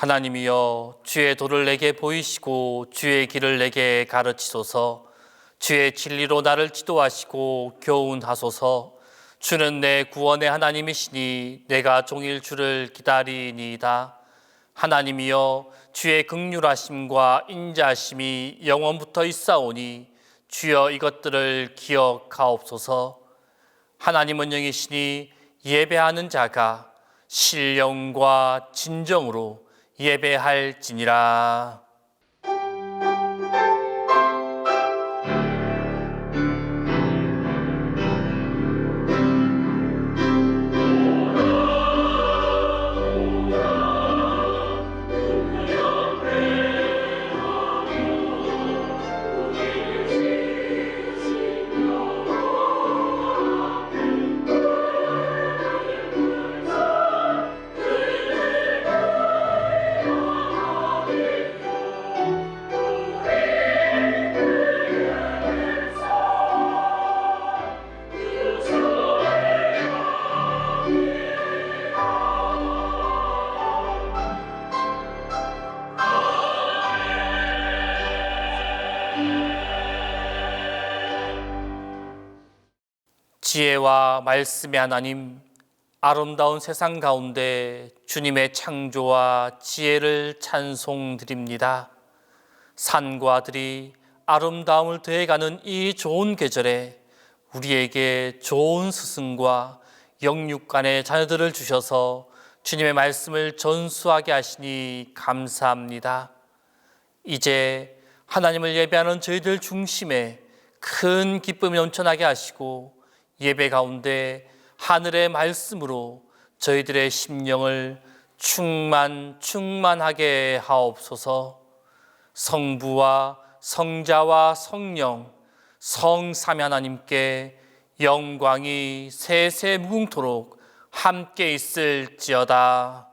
하나님이여, 주의 도를 내게 보이시고 주의 길을 내게 가르치소서. 주의 진리로 나를 지도하시고 교훈하소서. 주는 내 구원의 하나님이시니 내가 종일 주를 기다리니이다. 하나님이여, 주의 긍휼하심과 인자하심이 영원부터 있사오니 주여 이것들을 기억하옵소서. 하나님은 영이시니 예배하는 자가 신령과 진정으로 예배할지니라. 지혜와 말씀의 하나님, 아름다운 세상 가운데 주님의 창조와 지혜를 찬송드립니다. 산과 들이 아름다움을 더해가는 이 좋은 계절에 우리에게 좋은 스승과 영육간의 자녀들을 주셔서 주님의 말씀을 전수하게 하시니 감사합니다. 이제 하나님을 예배하는 저희들 중심에 큰 기쁨이 넘쳐나게 하시고 예배 가운데 하늘의 말씀으로 저희들의 심령을 충만하게 하옵소서. 성부와 성자와 성령, 성삼위 하나님께 영광이 세세 무궁토록 함께 있을지어다.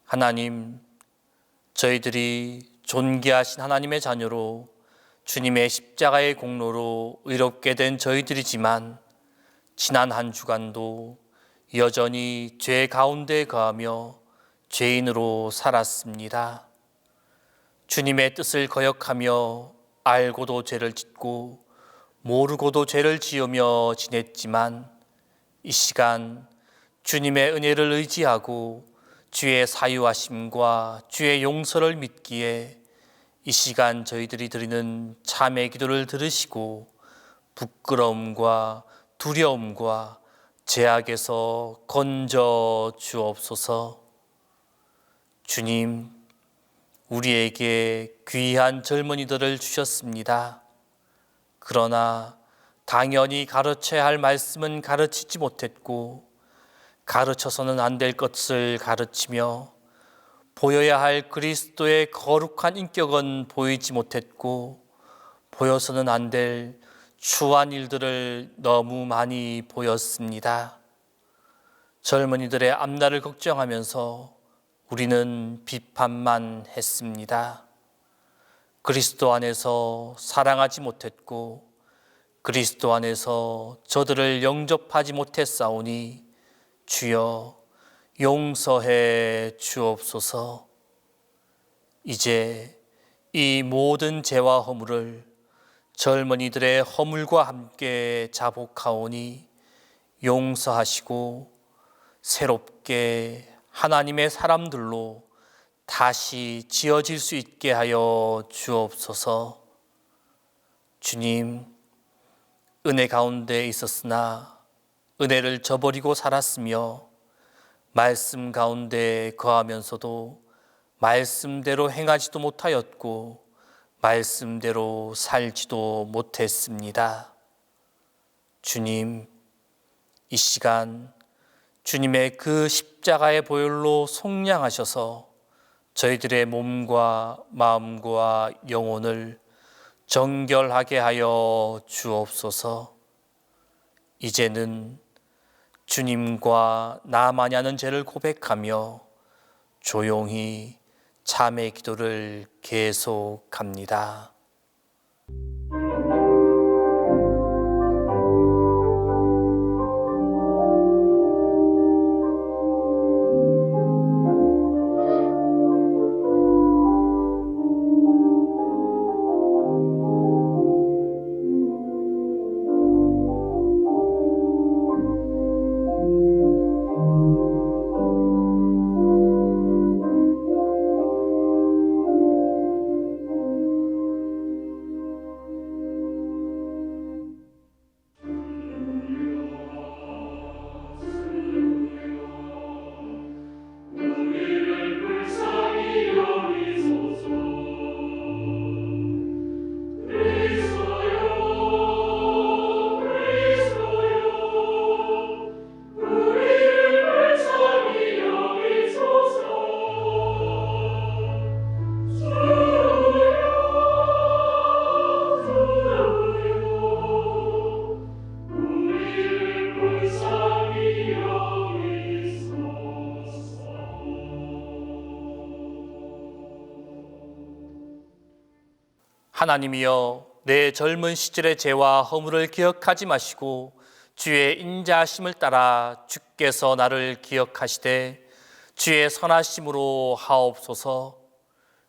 하나님, 저희들이 존귀하신 하나님의 자녀로 주님의 십자가의 공로로 의롭게 된 저희들이지만 지난 한 주간도 여전히 죄 가운데 거하며 죄인으로 살았습니다. 주님의 뜻을 거역하며 알고도 죄를 짓고 모르고도 죄를 지으며 지냈지만 이 시간 주님의 은혜를 의지하고 주의 사유하심과 주의 용서를 믿기에 이 시간 저희들이 드리는 참회 기도를 들으시고 부끄러움과 두려움과 죄악에서 건져 주옵소서. 주님, 우리에게 귀한 젊은이들을 주셨습니다. 그러나 당연히 가르쳐야 할 말씀은 가르치지 못했고 가르쳐서는 안 될 것을 가르치며 보여야 할 그리스도의 거룩한 인격은 보이지 못했고 보여서는 안 될 추한 일들을 너무 많이 보였습니다. 젊은이들의 앞날을 걱정하면서 우리는 비판만 했습니다. 그리스도 안에서 사랑하지 못했고 그리스도 안에서 저들을 영접하지 못했사오니 주여 용서해 주옵소서. 이제 이 모든 죄와 허물을 젊은이들의 허물과 함께 자복하오니 용서하시고 새롭게 하나님의 사람들로 다시 지어질 수 있게 하여 주옵소서. 주님, 은혜 가운데 있었으나 은혜를 저버리고 살았으며 말씀 가운데 거하면서도 말씀대로 행하지도 못하였고 말씀대로 살지도 못했습니다. 주님, 이 시간 주님의 그 십자가의 보혈로 속량하셔서 저희들의 몸과 마음과 영혼을 정결하게 하여 주옵소서. 이제는 주님과 나만이 하는 죄를 고백하며 조용히 참회 기도를 계속합니다. 하나님이여, 내 젊은 시절의 죄와 허물을 기억하지 마시고 주의 인자하심을 따라 주께서 나를 기억하시되 주의 선하심으로 하옵소서.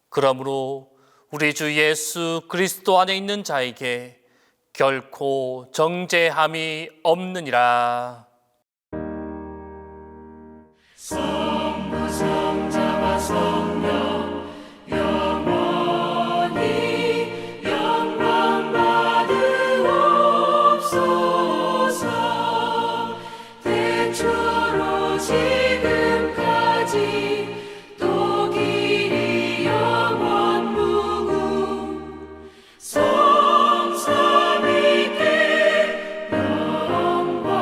그러므로 우리 주 예수 그리스도 안에 있는 자에게 결코 정죄함이 없느니라. 성부 성자와 성령 영원히 영광 받으옵소서. 태초로 지금까지 또 길이 영원 무궁 성삼위께 영광.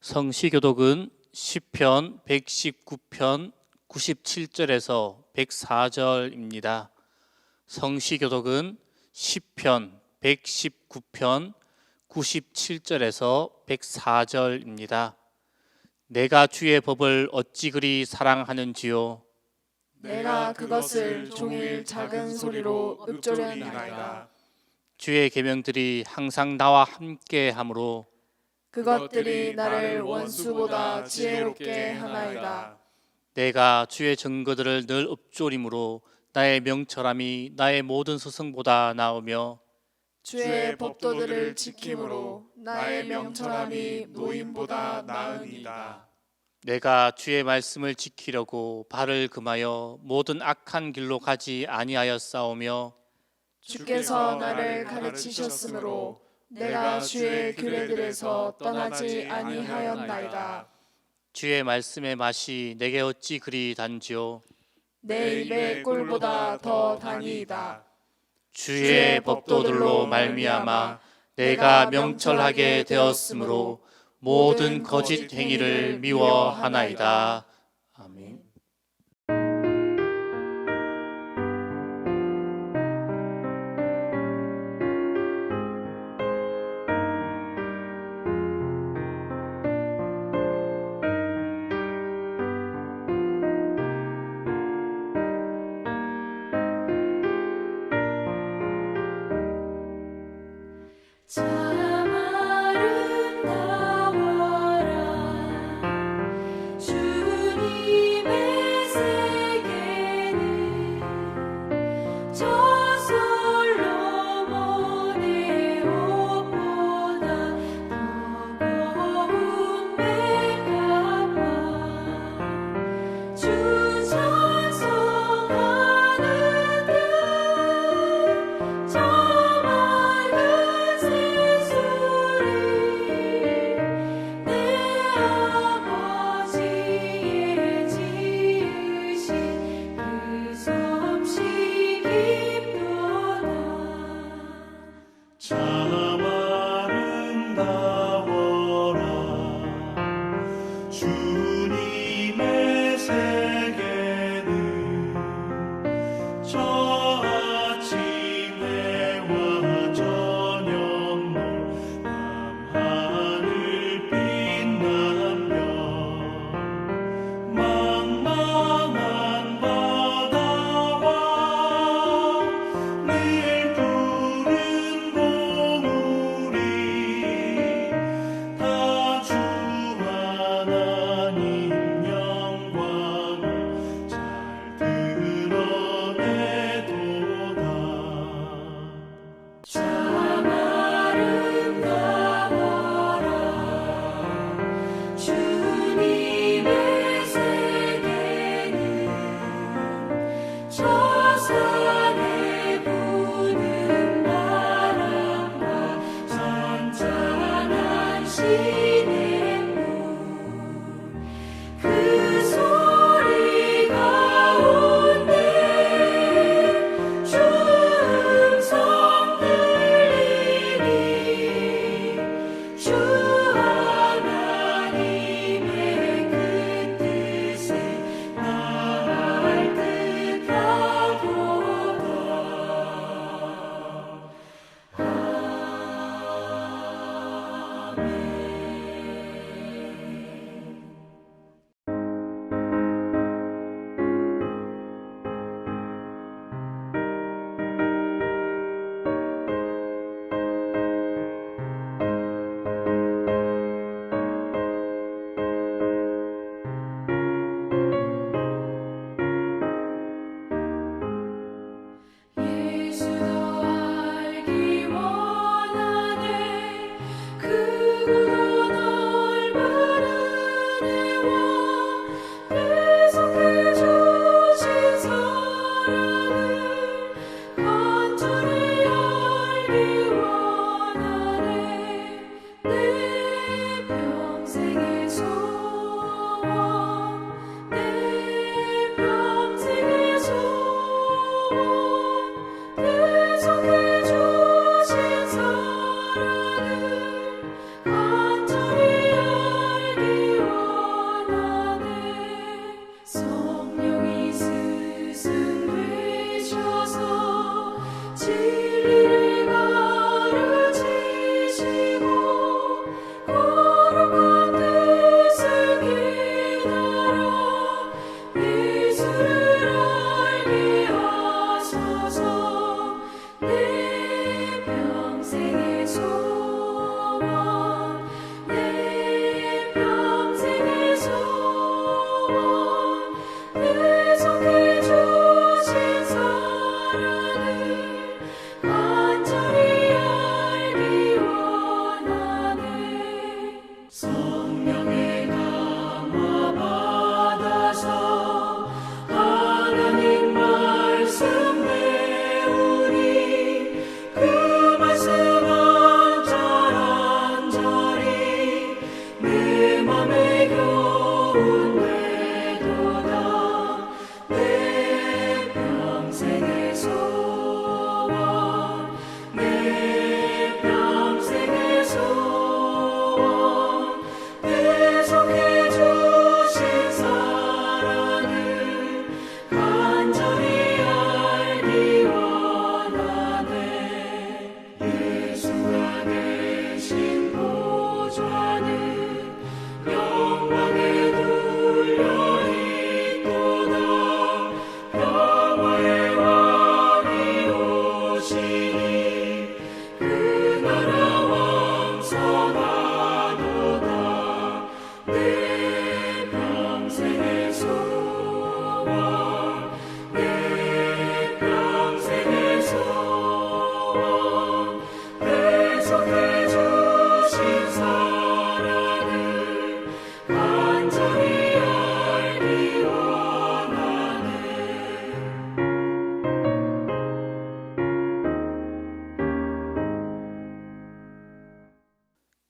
성시교독은 시편 119편 97절에서 104절입니다. 성시교독은 시편 119편 97절에서 104절입니다. 내가 주의 법을 어찌 그리 사랑하는지요. 내가 그것을 종일 작은 소리로 읊조려나이다. 주의 계명들이 항상 나와 함께 하므로 그것들이 나를 원수보다 지혜롭게 하나이다. 내가 주의 증거들을 늘 읊조림으로 나의 명철함이 나의 모든 스승보다 나으며 주의 법도들을 지킴으로 나의 명철함이 노인보다 나으니이다. 내가 주의 말씀을 지키려고 발을 금하여 모든 악한 길로 가지 아니하였사오며 주께서 나를 가르치셨으므로 내가 주의 규례들에서 떠나지 아니하였나이다. 주의 말씀의 맛이 내게 어찌 그리 단지요. 내 입의 꿀보다 더 다니이다. 주의 법도들로 말미암아 내가 명철하게 되었으므로 모든 거짓 행위를 미워하나이다. 아멘. 참 아름다워라 주님의 세계는 저 솔로몬의 옷보다 더 고운 백합화 주 찬송하는 듯 저 맑은 새소리 내 아버지의 지으신 그 솜씨 깊도다. 참 아름다워라 주님의 세계는 저 아침 해와 저녁 밤하늘 빛나며 망망한 바다와 늘 푸른 공원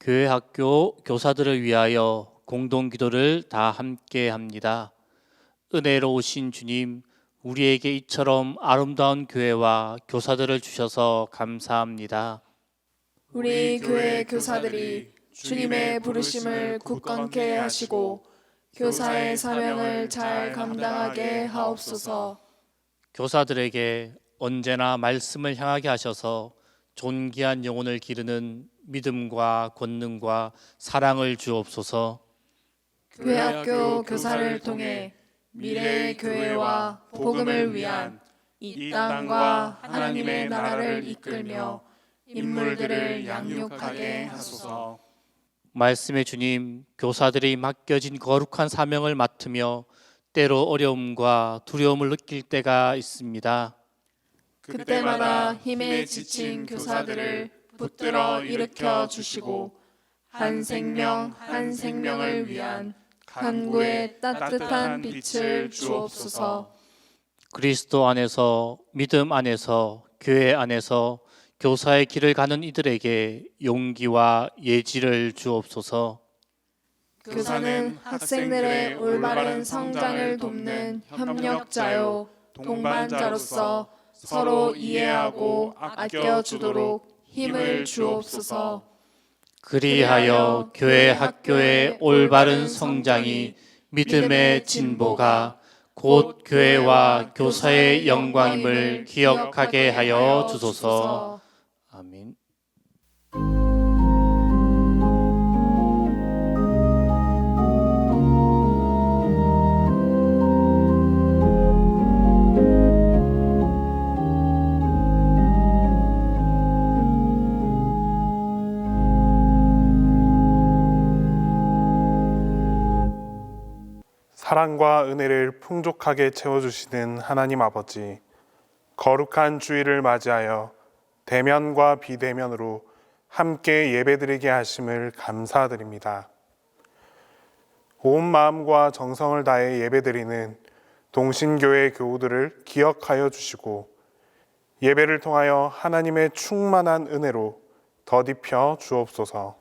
교회 학교 교사들을 위하여 공동 기도를 다 함께 합니다. 은혜로우신 주님, 우리에게 이처럼 아름다운 교회와 교사들을 주셔서 감사합니다. 우리 교회 교사들이 주님의 부르심을 굳건케 하시고 교사의 사명을 잘 감당하게 하옵소서. 교사들에게 언제나 말씀을 향하게 하셔서 존귀한 영혼을 기르는 믿음과 권능과 사랑을 주옵소서. 교회 학교 교사를 통해 미래의 교회와 복음을 위한 이 땅과 하나님의 나라를 이끌며 인물들을 양육하게 하소서. 말씀의 주님, 교사들이 맡겨진 거룩한 사명을 맡으며 때로 어려움과 두려움을 느낄 때가 있습니다. 그때마다 힘에 지친 교사들을 붙들어 일으켜 주시고 한 생명 한 생명을 위한 간구의 따뜻한 빛을 주옵소서. 그리스도 안에서, 믿음 안에서, 교회 안에서 교사의 길을 가는 이들에게 용기와 예지를 주옵소서. 교사는 학생들의 올바른 성장을 돕는 협력자요 동반자로서 서로 이해하고 아껴주도록 힘을 주옵소서. 그리하여 교회 학교의 올바른 성장이 믿음의 진보가 곧 교회와 교사의 영광임을 기억하게 하여 주소서. 아멘. 사랑과 은혜를 풍족하게 채워주시는 하나님 아버지, 거룩한 주일을 맞이하여 대면과 비대면으로 함께 예배드리게 하심을 감사드립니다. 온 마음과 정성을 다해 예배드리는 동신교회 교우들을 기억하여 주시고 예배를 통하여 하나님의 충만한 은혜로 덧입혀 주옵소서.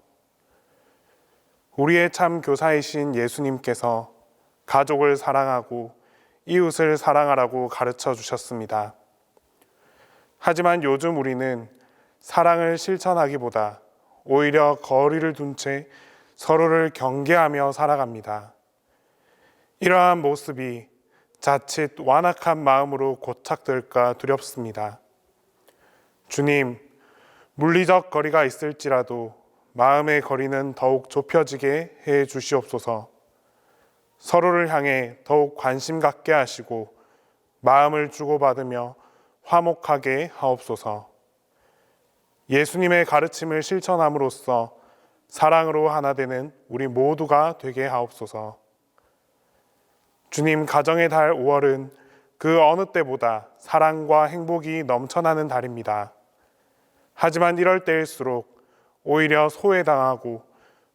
우리의 참 교사이신 예수님께서 가족을 사랑하고 이웃을 사랑하라고 가르쳐 주셨습니다. 하지만 요즘 우리는 사랑을 실천하기보다 오히려 거리를 둔 채 서로를 경계하며 살아갑니다. 이러한 모습이 자칫 완악한 마음으로 고착될까 두렵습니다. 주님, 물리적 거리가 있을지라도 마음의 거리는 더욱 좁혀지게 해 주시옵소서. 서로를 향해 더욱 관심 갖게 하시고 마음을 주고받으며 화목하게 하옵소서. 예수님의 가르침을 실천함으로써 사랑으로 하나 되는 우리 모두가 되게 하옵소서. 주님, 가정의 달 5월은 그 어느 때보다 사랑과 행복이 넘쳐나는 달입니다. 하지만 이럴 때일수록 오히려 소외당하고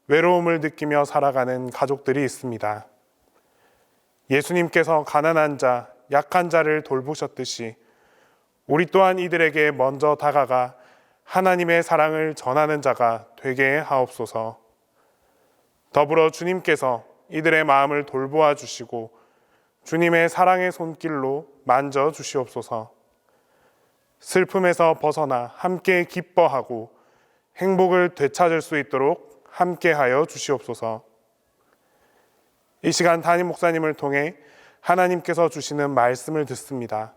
외로움을 느끼며 살아가는 가족들이 있습니다. 예수님께서 가난한 자, 약한 자를 돌보셨듯이 우리 또한 이들에게 먼저 다가가 하나님의 사랑을 전하는 자가 되게 하옵소서. 더불어 주님께서 이들의 마음을 돌보아 주시고 주님의 사랑의 손길로 만져 주시옵소서. 슬픔에서 벗어나 함께 기뻐하고 행복을 되찾을 수 있도록 함께하여 주시옵소서. 이 시간 담임 목사님을 통해 하나님께서 주시는 말씀을 듣습니다.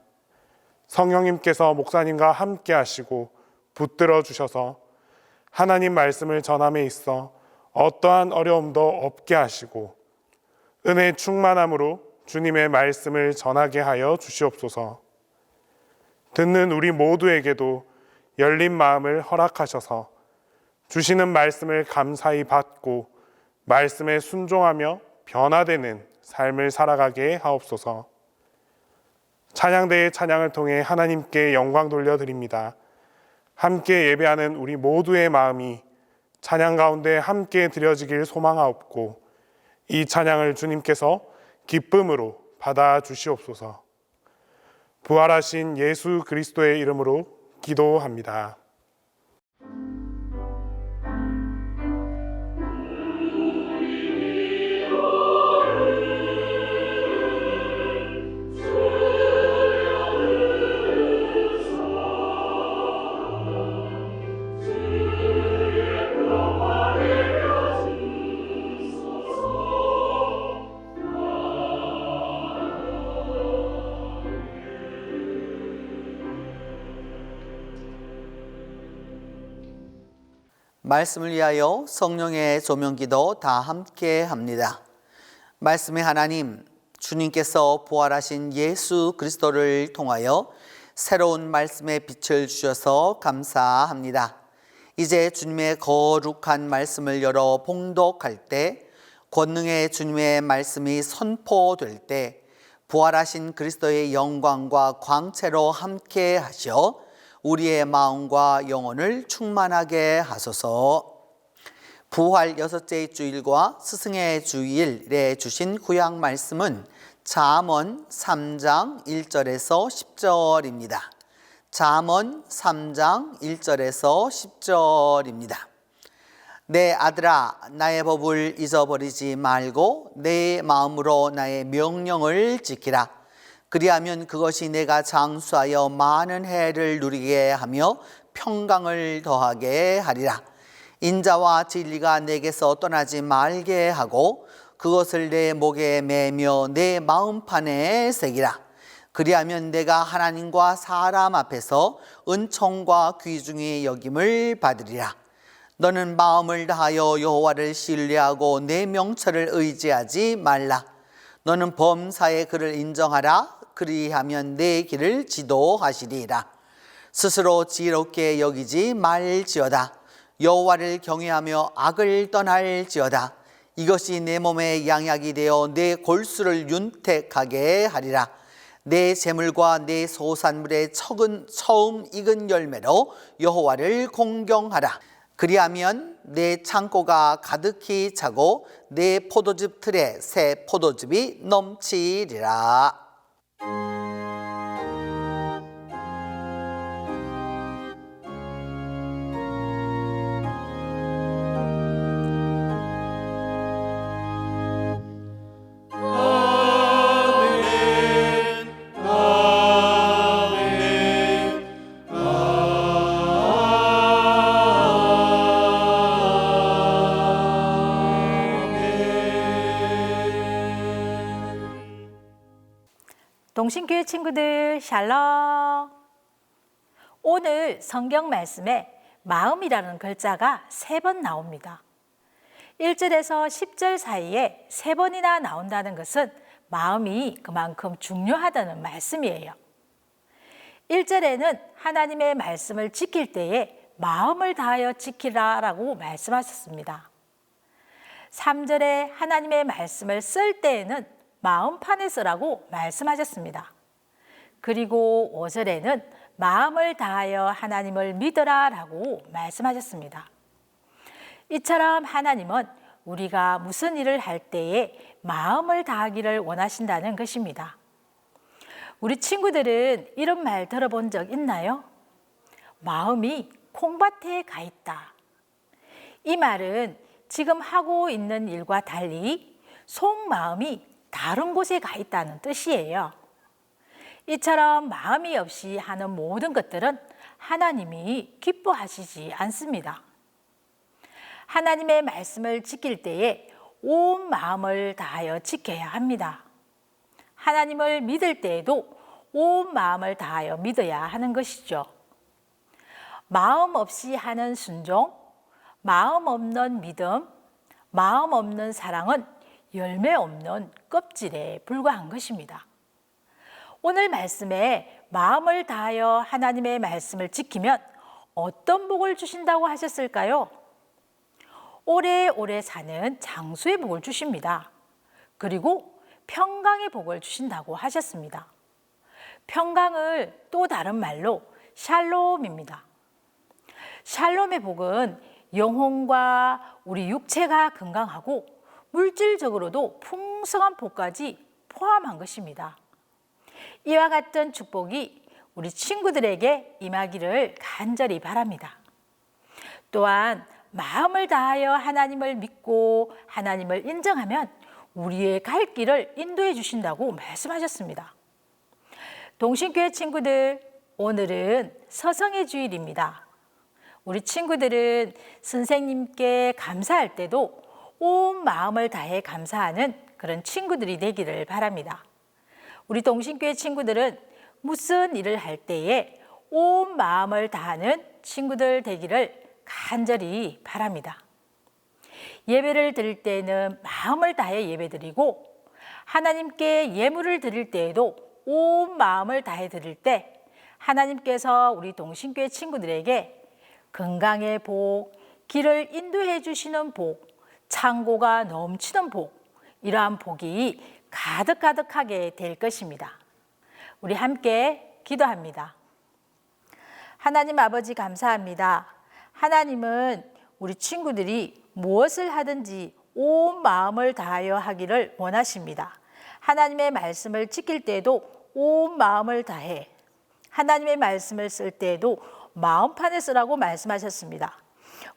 성령님께서 목사님과 함께 하시고 붙들어 주셔서 하나님 말씀을 전함에 있어 어떠한 어려움도 없게 하시고 은혜 충만함으로 주님의 말씀을 전하게 하여 주시옵소서. 듣는 우리 모두에게도 열린 마음을 허락하셔서 주시는 말씀을 감사히 받고 말씀에 순종하며 변화되는 삶을 살아가게 하옵소서. 찬양대의 찬양을 통해 하나님께 영광 돌려드립니다. 함께 예배하는 우리 모두의 마음이 찬양 가운데 함께 드려지길 소망하옵고 이 찬양을 주님께서 기쁨으로 받아 주시옵소서. 부활하신 예수 그리스도의 이름으로 기도합니다. 말씀을 위하여 성령의 조명기도 다 함께 합니다. 말씀의 하나님, 주님께서 부활하신 예수 그리스도를 통하여 새로운 말씀의 빛을 주셔서 감사합니다. 이제 주님의 거룩한 말씀을 열어 봉독할 때, 권능의 주님의 말씀이 선포될 때 부활하신 그리스도의 영광과 광채로 함께 하셔 우리의 마음과 영혼을 충만하게 하소서. 부활 6째 주일과 스승의 주일에 주신 구약 말씀은 잠언 3장 1절에서 10절입니다. 잠언 3장 1절에서 10절입니다. 내 아들아, 나의 법을 잊어버리지 말고 내 마음으로 나의 명령을 지키라. 그리하면 그것이 내가 장수하여 많은 해를 누리게 하며 평강을 더하게 하리라. 인자와 진리가 내게서 떠나지 말게 하고 그것을 내 목에 매며 내 마음판에 새기라. 그리하면 내가 하나님과 사람 앞에서 은총과 귀중히 여김을 받으리라. 너는 마음을 다하여 여호와를 신뢰하고 내 명철을 의지하지 말라. 너는 범사의 그를 인정하라. 그리하면 내 길을 지도하시리라. 스스로 지혜롭게 여기지 말지어다. 여호와를 경외하며 악을 떠날지어다. 이것이 내 몸의 양약이 되어 내 골수를 윤택하게 하리라. 내 재물과 내 소산물의 처음 익은 열매로 여호와를 공경하라. 그리하면 내 창고가 가득히 차고 내 포도즙 틀에 새 포도즙이 넘치리라. 동신교회 친구들 샬롬. 오늘 성경 말씀에 마음이라는 글자가 3번 나옵니다. 1절에서 10절 사이에 3번이나 나온다는 것은 마음이 그만큼 중요하다는 말씀이에요. 1절에는 하나님의 말씀을 지킬 때에 마음을 다하여 지키라라고 말씀하셨습니다. 3절에 하나님의 말씀을 쓸 때에는 마음판에 쓰라고 말씀하셨습니다. 그리고 5절에는 마음을 다하여 하나님을 믿어라 라고 말씀하셨습니다. 이처럼 하나님은 우리가 무슨 일을 할 때에 마음을 다하기를 원하신다는 것입니다. 우리 친구들은 이런 말 들어본 적 있나요? 마음이 콩밭에 가 있다. 이 말은 지금 하고 있는 일과 달리 속마음이 다른 곳에 가 있다는 뜻이에요. 이처럼 마음이 없이 하는 모든 것들은 하나님이 기뻐하시지 않습니다. 하나님의 말씀을 지킬 때에 온 마음을 다하여 지켜야 합니다. 하나님을 믿을 때에도 온 마음을 다하여 믿어야 하는 것이죠. 마음 없이 하는 순종, 마음 없는 믿음, 마음 없는 사랑은 열매 없는 껍질에 불과한 것입니다. 오늘 말씀에 마음을 다하여 하나님의 말씀을 지키면 어떤 복을 주신다고 하셨을까요? 오래오래 사는 장수의 복을 주십니다. 그리고 평강의 복을 주신다고 하셨습니다. 평강을 또 다른 말로 샬롬입니다. 샬롬의 복은 영혼과 우리 육체가 건강하고 물질적으로도 풍성한 복까지 포함한 것입니다. 이와 같은 축복이 우리 친구들에게 임하기를 간절히 바랍니다. 또한 마음을 다하여 하나님을 믿고 하나님을 인정하면 우리의 갈 길을 인도해 주신다고 말씀하셨습니다. 동신교회 친구들, 오늘은 서성의 주일입니다. 우리 친구들은 선생님께 감사할 때도 온 마음을 다해 감사하는 그런 친구들이 되기를 바랍니다. 우리 동신교회 친구들은 무슨 일을 할 때에 온 마음을 다하는 친구들 되기를 간절히 바랍니다. 예배를 드릴 때에는 마음을 다해 예배드리고 하나님께 예물을 드릴 때에도 온 마음을 다해 드릴 때 하나님께서 우리 동신교회 친구들에게 건강의 복, 길을 인도해 주시는 복, 창고가 넘치는 복, 이러한 복이 가득가득하게 될 것입니다. 우리 함께 기도합니다. 하나님 아버지 감사합니다. 하나님은 우리 친구들이 무엇을 하든지 온 마음을 다하여 하기를 원하십니다. 하나님의 말씀을 지킬 때에도 온 마음을 다해 하나님의 말씀을 쓸 때에도 마음판에 쓰라고 말씀하셨습니다.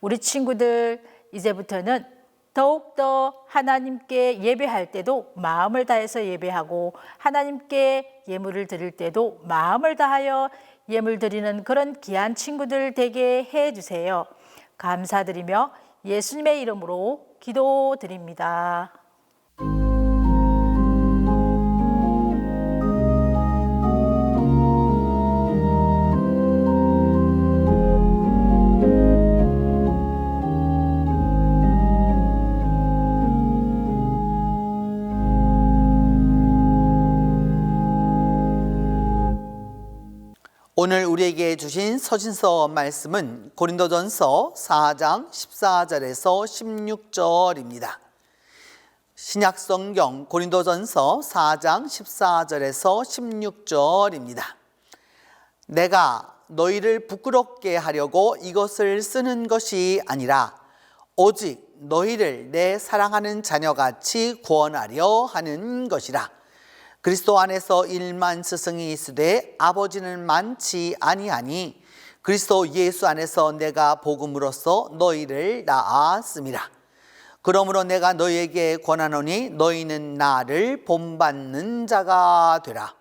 우리 친구들 이제부터는 더욱더 하나님께 예배할 때도 마음을 다해서 예배하고 하나님께 예물을 드릴 때도 마음을 다하여 예물 드리는 그런 귀한 친구들 되게 해주세요. 감사드리며 예수님의 이름으로 기도드립니다. 오늘 우리에게 주신 서신서 말씀은 고린도전서 4장 14절에서 16절입니다. 신약성경 고린도전서 4장 14절에서 16절입니다. 내가 너희를 부끄럽게 하려고 이것을 쓰는 것이 아니라 오직 너희를 내 사랑하는 자녀같이 구원하려 하는 것이라. 그리스도 안에서 1만 스승이 있으되 아버지는 많지 아니하니 그리스도 예수 안에서 내가 복음으로써 너희를 낳았음이라. 그러므로 내가 너희에게 권하노니 너희는 나를 본받는 자가 되라.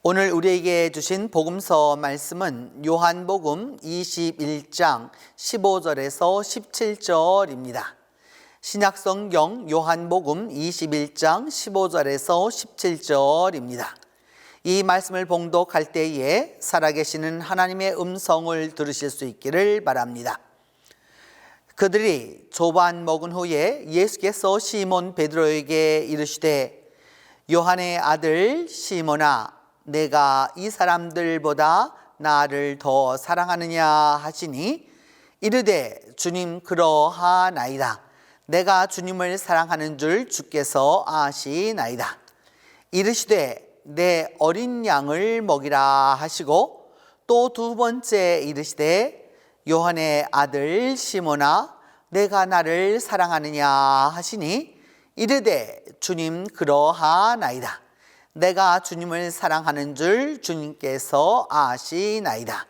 오늘 우리에게 주신 복음서 말씀은 요한복음 21장 15절에서 17절입니다. 신약성경 요한복음 21장 15절에서 17절입니다. 이 말씀을 봉독할 때에 살아계시는 하나님의 음성을 들으실 수 있기를 바랍니다. 그들이 조반 먹은 후에 예수께서 시몬 베드로에게 이르시되 요한의 아들 시몬아 내가 이 사람들보다 나를 더 사랑하느냐 하시니 이르되 주님 그러하나이다. 내가 주님을 사랑하는 줄 주께서 아시나이다. 이르시되 내 어린 양을 먹이라 하시고 또 두 번째 이르시되 요한의 아들 시몬아 내가 나를 사랑하느냐 하시니 이르되 주님 그러하나이다. 내가 주님을 사랑하는 줄 주님께서 아시나이다.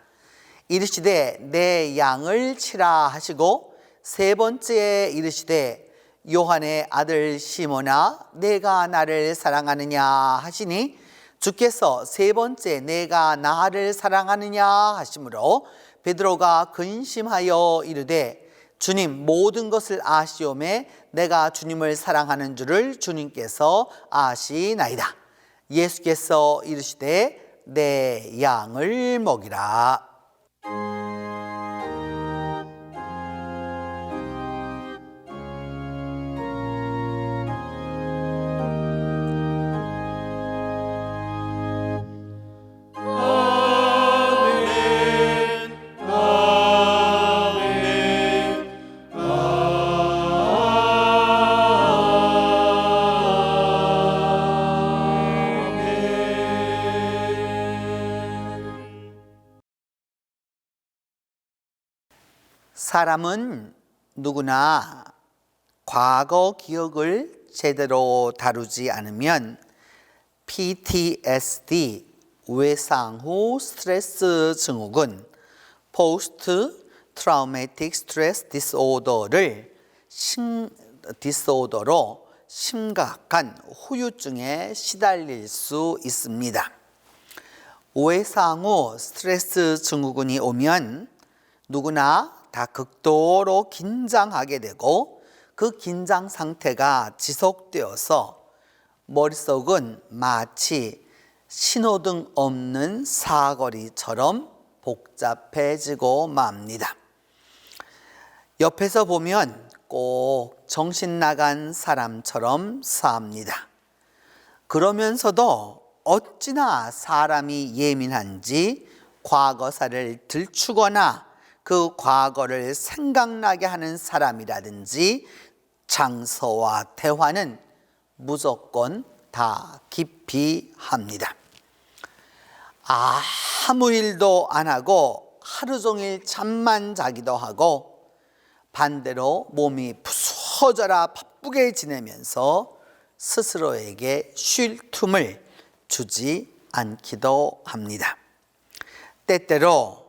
이르시되 내 양을 치라 하시고 세 번째에 이르시되 요한의 아들 시몬아 내가 나를 사랑하느냐 하시니 주께서 세 번째 내가 나를 사랑하느냐 하시므로 베드로가 근심하여 이르되 주님 모든 것을 아시오매 내가 주님을 사랑하는 줄을 주님께서 아시나이다. 예수께서 이르시되 내 양을 먹이라. 사람은 누구나 과거 기억을 제대로 다루지 않으면 PTSD, 외상 후 스트레스 증후군, Post Traumatic Stress 디소더로 심각한 후유증에 시달릴 수 있습니다. 외상 후 스트레스 증후군이 오면 누구나 다 극도로 긴장하게 되고 그 긴장 상태가 지속되어서 머릿속은 마치 신호등 없는 사거리처럼 복잡해지고 맙니다. 옆에서 보면 꼭 정신 나간 사람처럼 삽니다. 그러면서도 어찌나 사람이 예민한지 과거사를 들추거나 그 과거를 생각나게 하는 사람이라든지 장소와 대화는 무조건 다 기피합니다. 아무 일도 안 하고 하루 종일 잠만 자기도 하고 반대로 몸이 부서져라 바쁘게 지내면서 스스로에게 쉴 틈을 주지 않기도 합니다. 때때로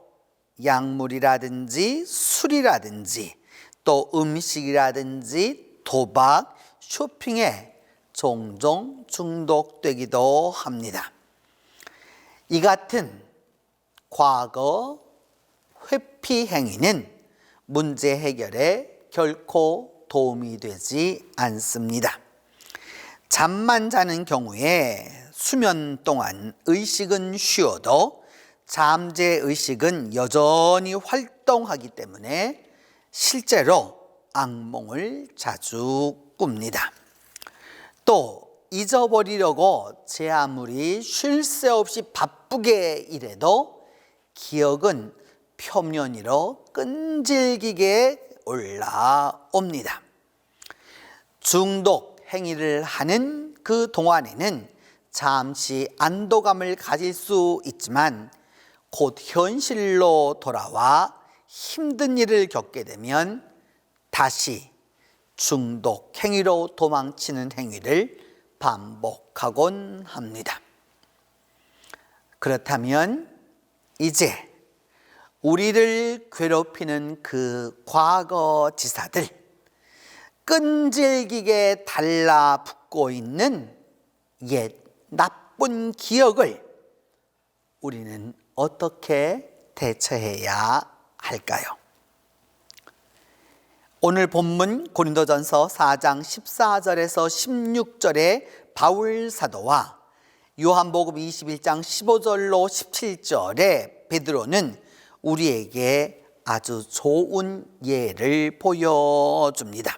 약물이라든지 술이라든지 또 음식이라든지 도박, 쇼핑에 종종 중독되기도 합니다. 이 같은 과거 회피 행위는 문제 해결에 결코 도움이 되지 않습니다. 잠만 자는 경우에 수면 동안 의식은 쉬어도 잠재의식은 여전히 활동하기 때문에 실제로 악몽을 자주 꿉니다. 또 잊어버리려고 제 아무리 쉴 새 없이 바쁘게 일해도 기억은 표면 위로 끈질기게 올라옵니다. 중독 행위를 하는 그 동안에는 잠시 안도감을 가질 수 있지만 곧 현실로 돌아와 힘든 일을 겪게 되면 다시 중독 행위로 도망치는 행위를 반복하곤 합니다. 그렇다면 이제 우리를 괴롭히는 그 과거지사들, 끈질기게 달라붙고 있는 옛 나쁜 기억을 우리는 어떻게 대처해야 할까요? 오늘 본문 고린도전서 4장 14절에서 16절의 바울 사도와 요한복음 21장 15절로 17절의 베드로는 우리에게 아주 좋은 예를 보여줍니다.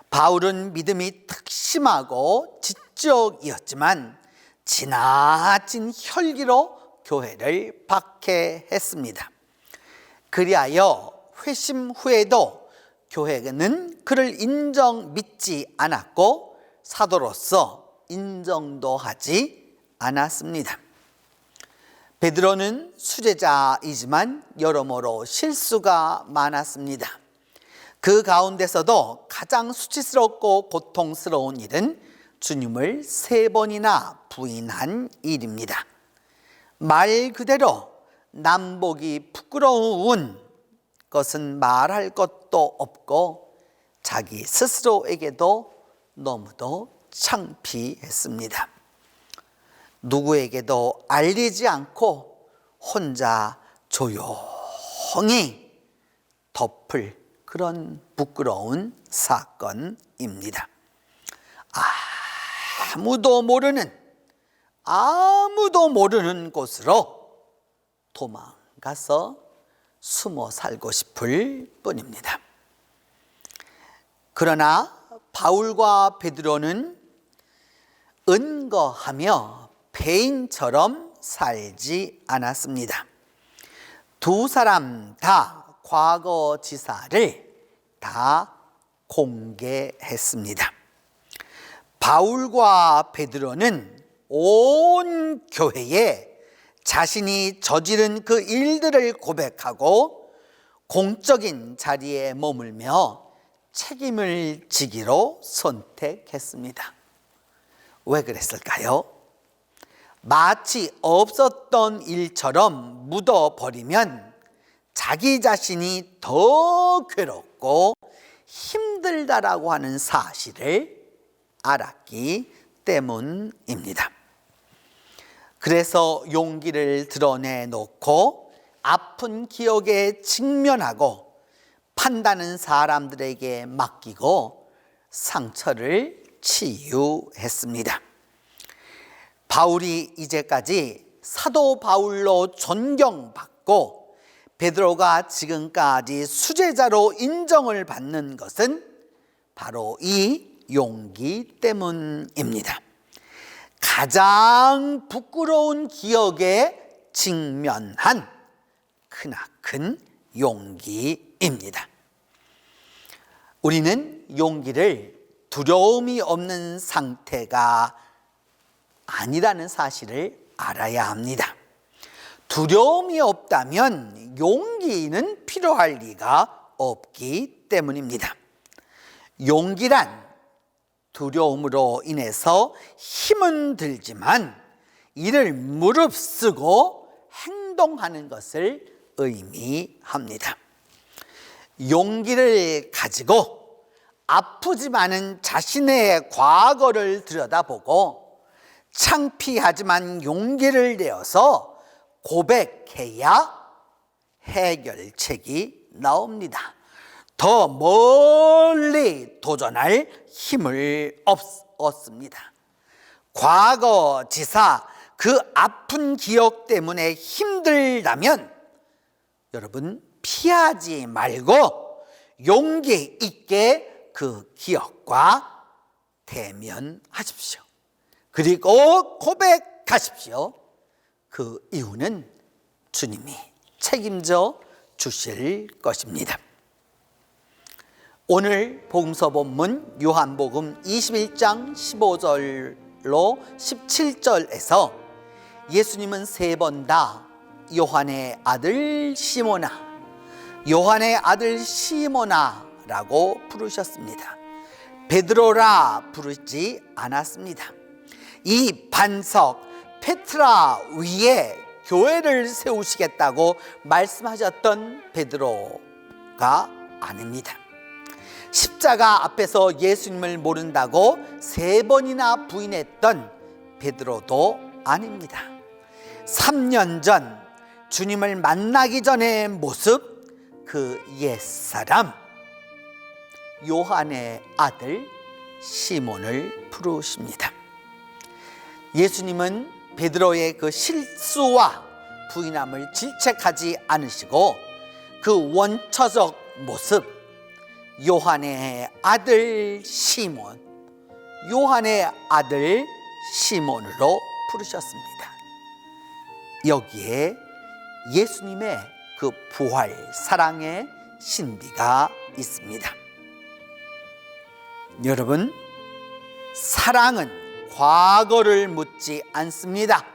바울은 믿음이 특심하고 지적이었지만 지나친 혈기로 교회를 박해했습니다. 그리하여 회심 후에도 교회는 그를 믿지 않았고 사도로서 인정도 하지 않았습니다. 베드로는 수제자이지만 여러모로 실수가 많았습니다. 그 가운데서도 가장 수치스럽고 고통스러운 일은 주님을 3번이나 부인한 일입니다. 말 그대로 남보기 부끄러운 것은 말할 것도 없고 자기 스스로에게도 너무도 창피했습니다. 누구에게도 알리지 않고 혼자 조용히 덮을 그런 부끄러운 사건입니다. 아무도 모르는 곳으로 도망가서 숨어 살고 싶을 뿐입니다. 그러나 바울과 베드로는 은거하며 폐인처럼 살지 않았습니다. 두 사람 다 과거 지사를 다 공개했습니다. 바울과 베드로는 온 교회에 자신이 저지른 그 일들을 고백하고 공적인 자리에 머물며 책임을 지기로 선택했습니다. 왜 그랬을까요? 마치 없었던 일처럼 묻어버리면 자기 자신이 더 괴롭고 힘들다라고 하는 사실을 알았기 때문입니다. 그래서 용기를 드러내놓고 아픈 기억에 직면하고 판단은 사람들에게 맡기고 상처를 치유했습니다. 바울이 이제까지 사도 바울로 존경받고 베드로가 지금까지 수제자로 인정을 받는 것은 바로 이 용기 때문입니다. 가장 부끄러운 기억에 직면한 크나큰 용기입니다. 우리는 용기를 두려움이 없는 상태가 아니라는 사실을 알아야 합니다. 두려움이 없다면 용기는 필요할 리가 없기 때문입니다. 용기란 두려움으로 인해서 힘은 들지만 이를 무릅쓰고 행동하는 것을 의미합니다. 용기를 가지고 아프지만은 자신의 과거를 들여다보고 창피하지만 용기를 내어서 고백해야 해결책이 나옵니다. 더 멀리 도전할 힘을 얻습니다. 과거지사 그 아픈 기억 때문에 힘들다면 여러분 피하지 말고 용기 있게 그 기억과 대면하십시오. 그리고 고백하십시오. 그 이유는 주님이 책임져 주실 것입니다. 오늘 복음서 본문 요한복음 21장 15절로 17절에서 예수님은 3번 다 요한의 아들 시모나, 요한의 아들 시모나라고 부르셨습니다. 베드로라 부르지 않았습니다. 이 반석 페트라 위에 교회를 세우시겠다고 말씀하셨던 베드로가 아닙니다. 십자가 앞에서 예수님을 모른다고 3번이나 부인했던 베드로도 아닙니다. 3년 전 주님을 만나기 전의 모습, 그 옛사람 요한의 아들 시몬을 부르십니다. 예수님은 베드로의 그 실수와 부인함을 질책하지 않으시고 그 원초적 모습, 요한의 아들 시몬, 요한의 아들 시몬으로 부르셨습니다. 여기에 예수님의 그 부활 사랑의 신비가 있습니다. 여러분, 사랑은 과거를 묻지 않습니다.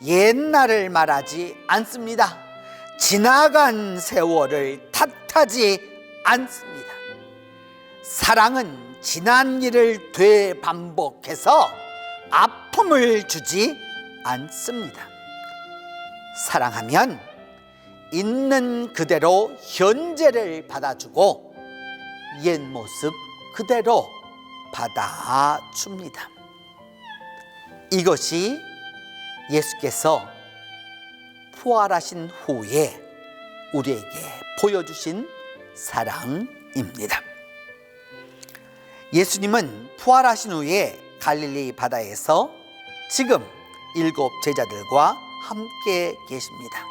옛날을 말하지 않습니다. 지나간 세월을 탓하지 않습니다. 사랑은 지난 일을 되반복해서 아픔을 주지 않습니다. 사랑하면 있는 그대로 현재를 받아주고 옛 모습 그대로 받아줍니다. 이것이 예수께서 부활하신 후에 우리에게 보여주신 사랑입니다. 예수님은 부활하신 후에 갈릴리 바다에서 지금 7 제자들과 함께 계십니다.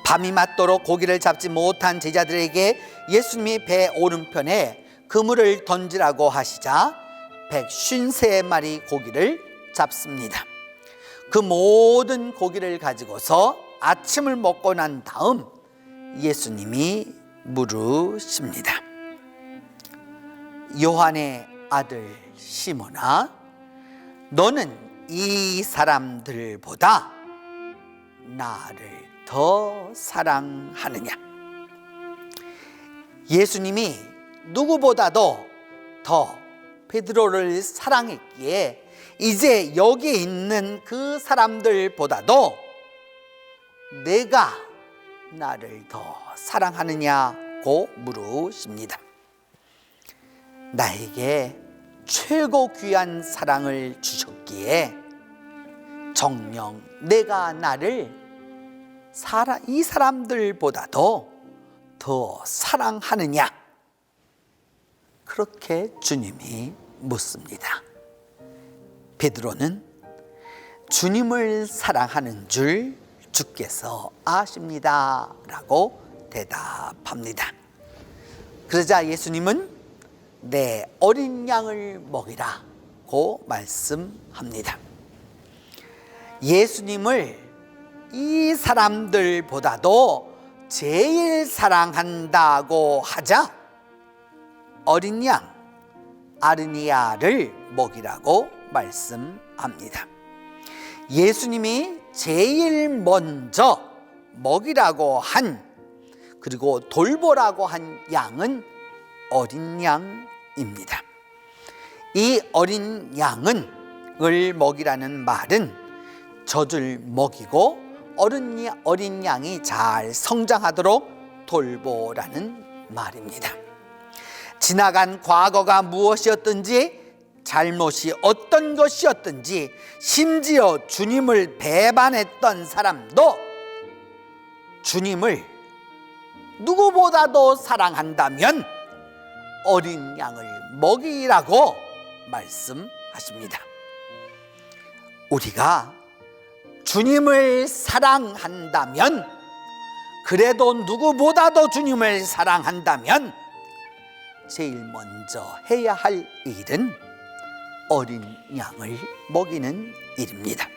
밤이 맞도록 고기를 잡지 못한 제자들에게 예수님이 배 오른편에 그물을 던지라고 하시자 153마리 고기를 잡습니다. 그 모든 고기를 가지고서 아침을 먹고 난 다음 예수님이 물으십니다. 요한의 아들 시몬아, 너는 이 사람들보다 나를 더 사랑하느냐? 예수님이 누구보다도 더 베드로를 사랑했기에 이제 여기 있는 그 사람들보다도 내가 나를 더 사랑하느냐고 물으십니다. 나에게 최고 귀한 사랑을 주셨기에 정녕 내가 나를 이 사람들보다도 더 사랑하느냐? 그렇게 주님이 묻습니다. 베드로는 주님을 사랑하는 줄 주께서 아십니다 라고 대답합니다. 그러자 예수님은 내 어린 양을 먹이라고 말씀합니다. 예수님을 이 사람들보다도 제일 사랑한다고 하자 어린 양 아르니아를 먹이라고 말씀합니다. 예수님이 제일 먼저 먹이라고 한, 그리고 돌보라고 한 양은 어린 양입니다. 이 어린 양을 먹이라는 말은 젖을 먹이고 어린 양이 잘 성장하도록 돌보라는 말입니다. 지나간 과거가 무엇이었든지, 잘못이 어떤 것이었든지, 심지어 주님을 배반했던 사람도 주님을 누구보다도 사랑한다면 어린 양을 먹이라고 말씀하십니다. 우리가 주님을 사랑한다면, 그래도 누구보다도 주님을 사랑한다면 제일 먼저 해야 할 일은 어린 양을 먹이는 일입니다.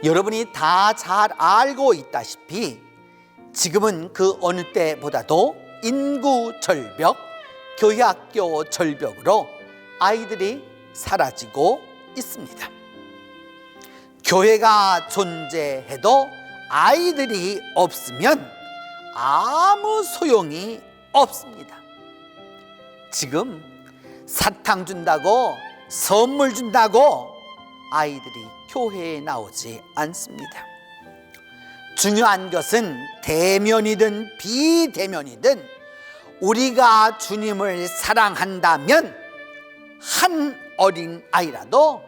여러분이 다 잘 알고 있다시피 지금은 그 어느 때보다도 인구 절벽, 교회학교 절벽으로 아이들이 사라지고 있습니다. 교회가 존재해도 아이들이 없으면 아무 소용이 없습니다. 지금 사탕 준다고, 선물 준다고 아이들이 교회에 나오지 않습니다. 중요한 것은 대면이든 비대면이든 우리가 주님을 사랑한다면 한 어린 아이라도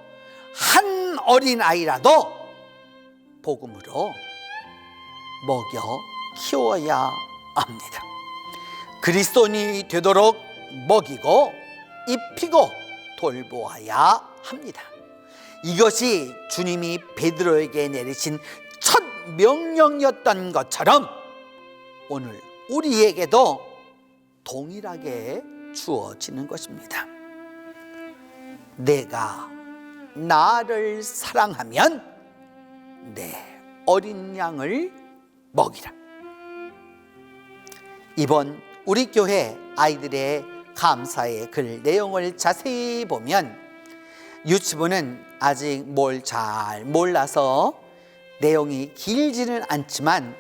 한 어린아이라도 복음으로 먹여 키워야 합니다. 그리스도인이 되도록 먹이고 입히고 돌보아야 합니다. 이것이 주님이 베드로에게 내리신 첫 명령이었던 것처럼 오늘 우리에게도 동일하게 주어지는 것입니다. 내가 나를 사랑하면 내 어린 양을 먹이라. 이번 우리 교회 아이들의 감사의 글 내용을 자세히 보면 유치부는 아직 뭘 잘 몰라서 내용이 길지는 않지만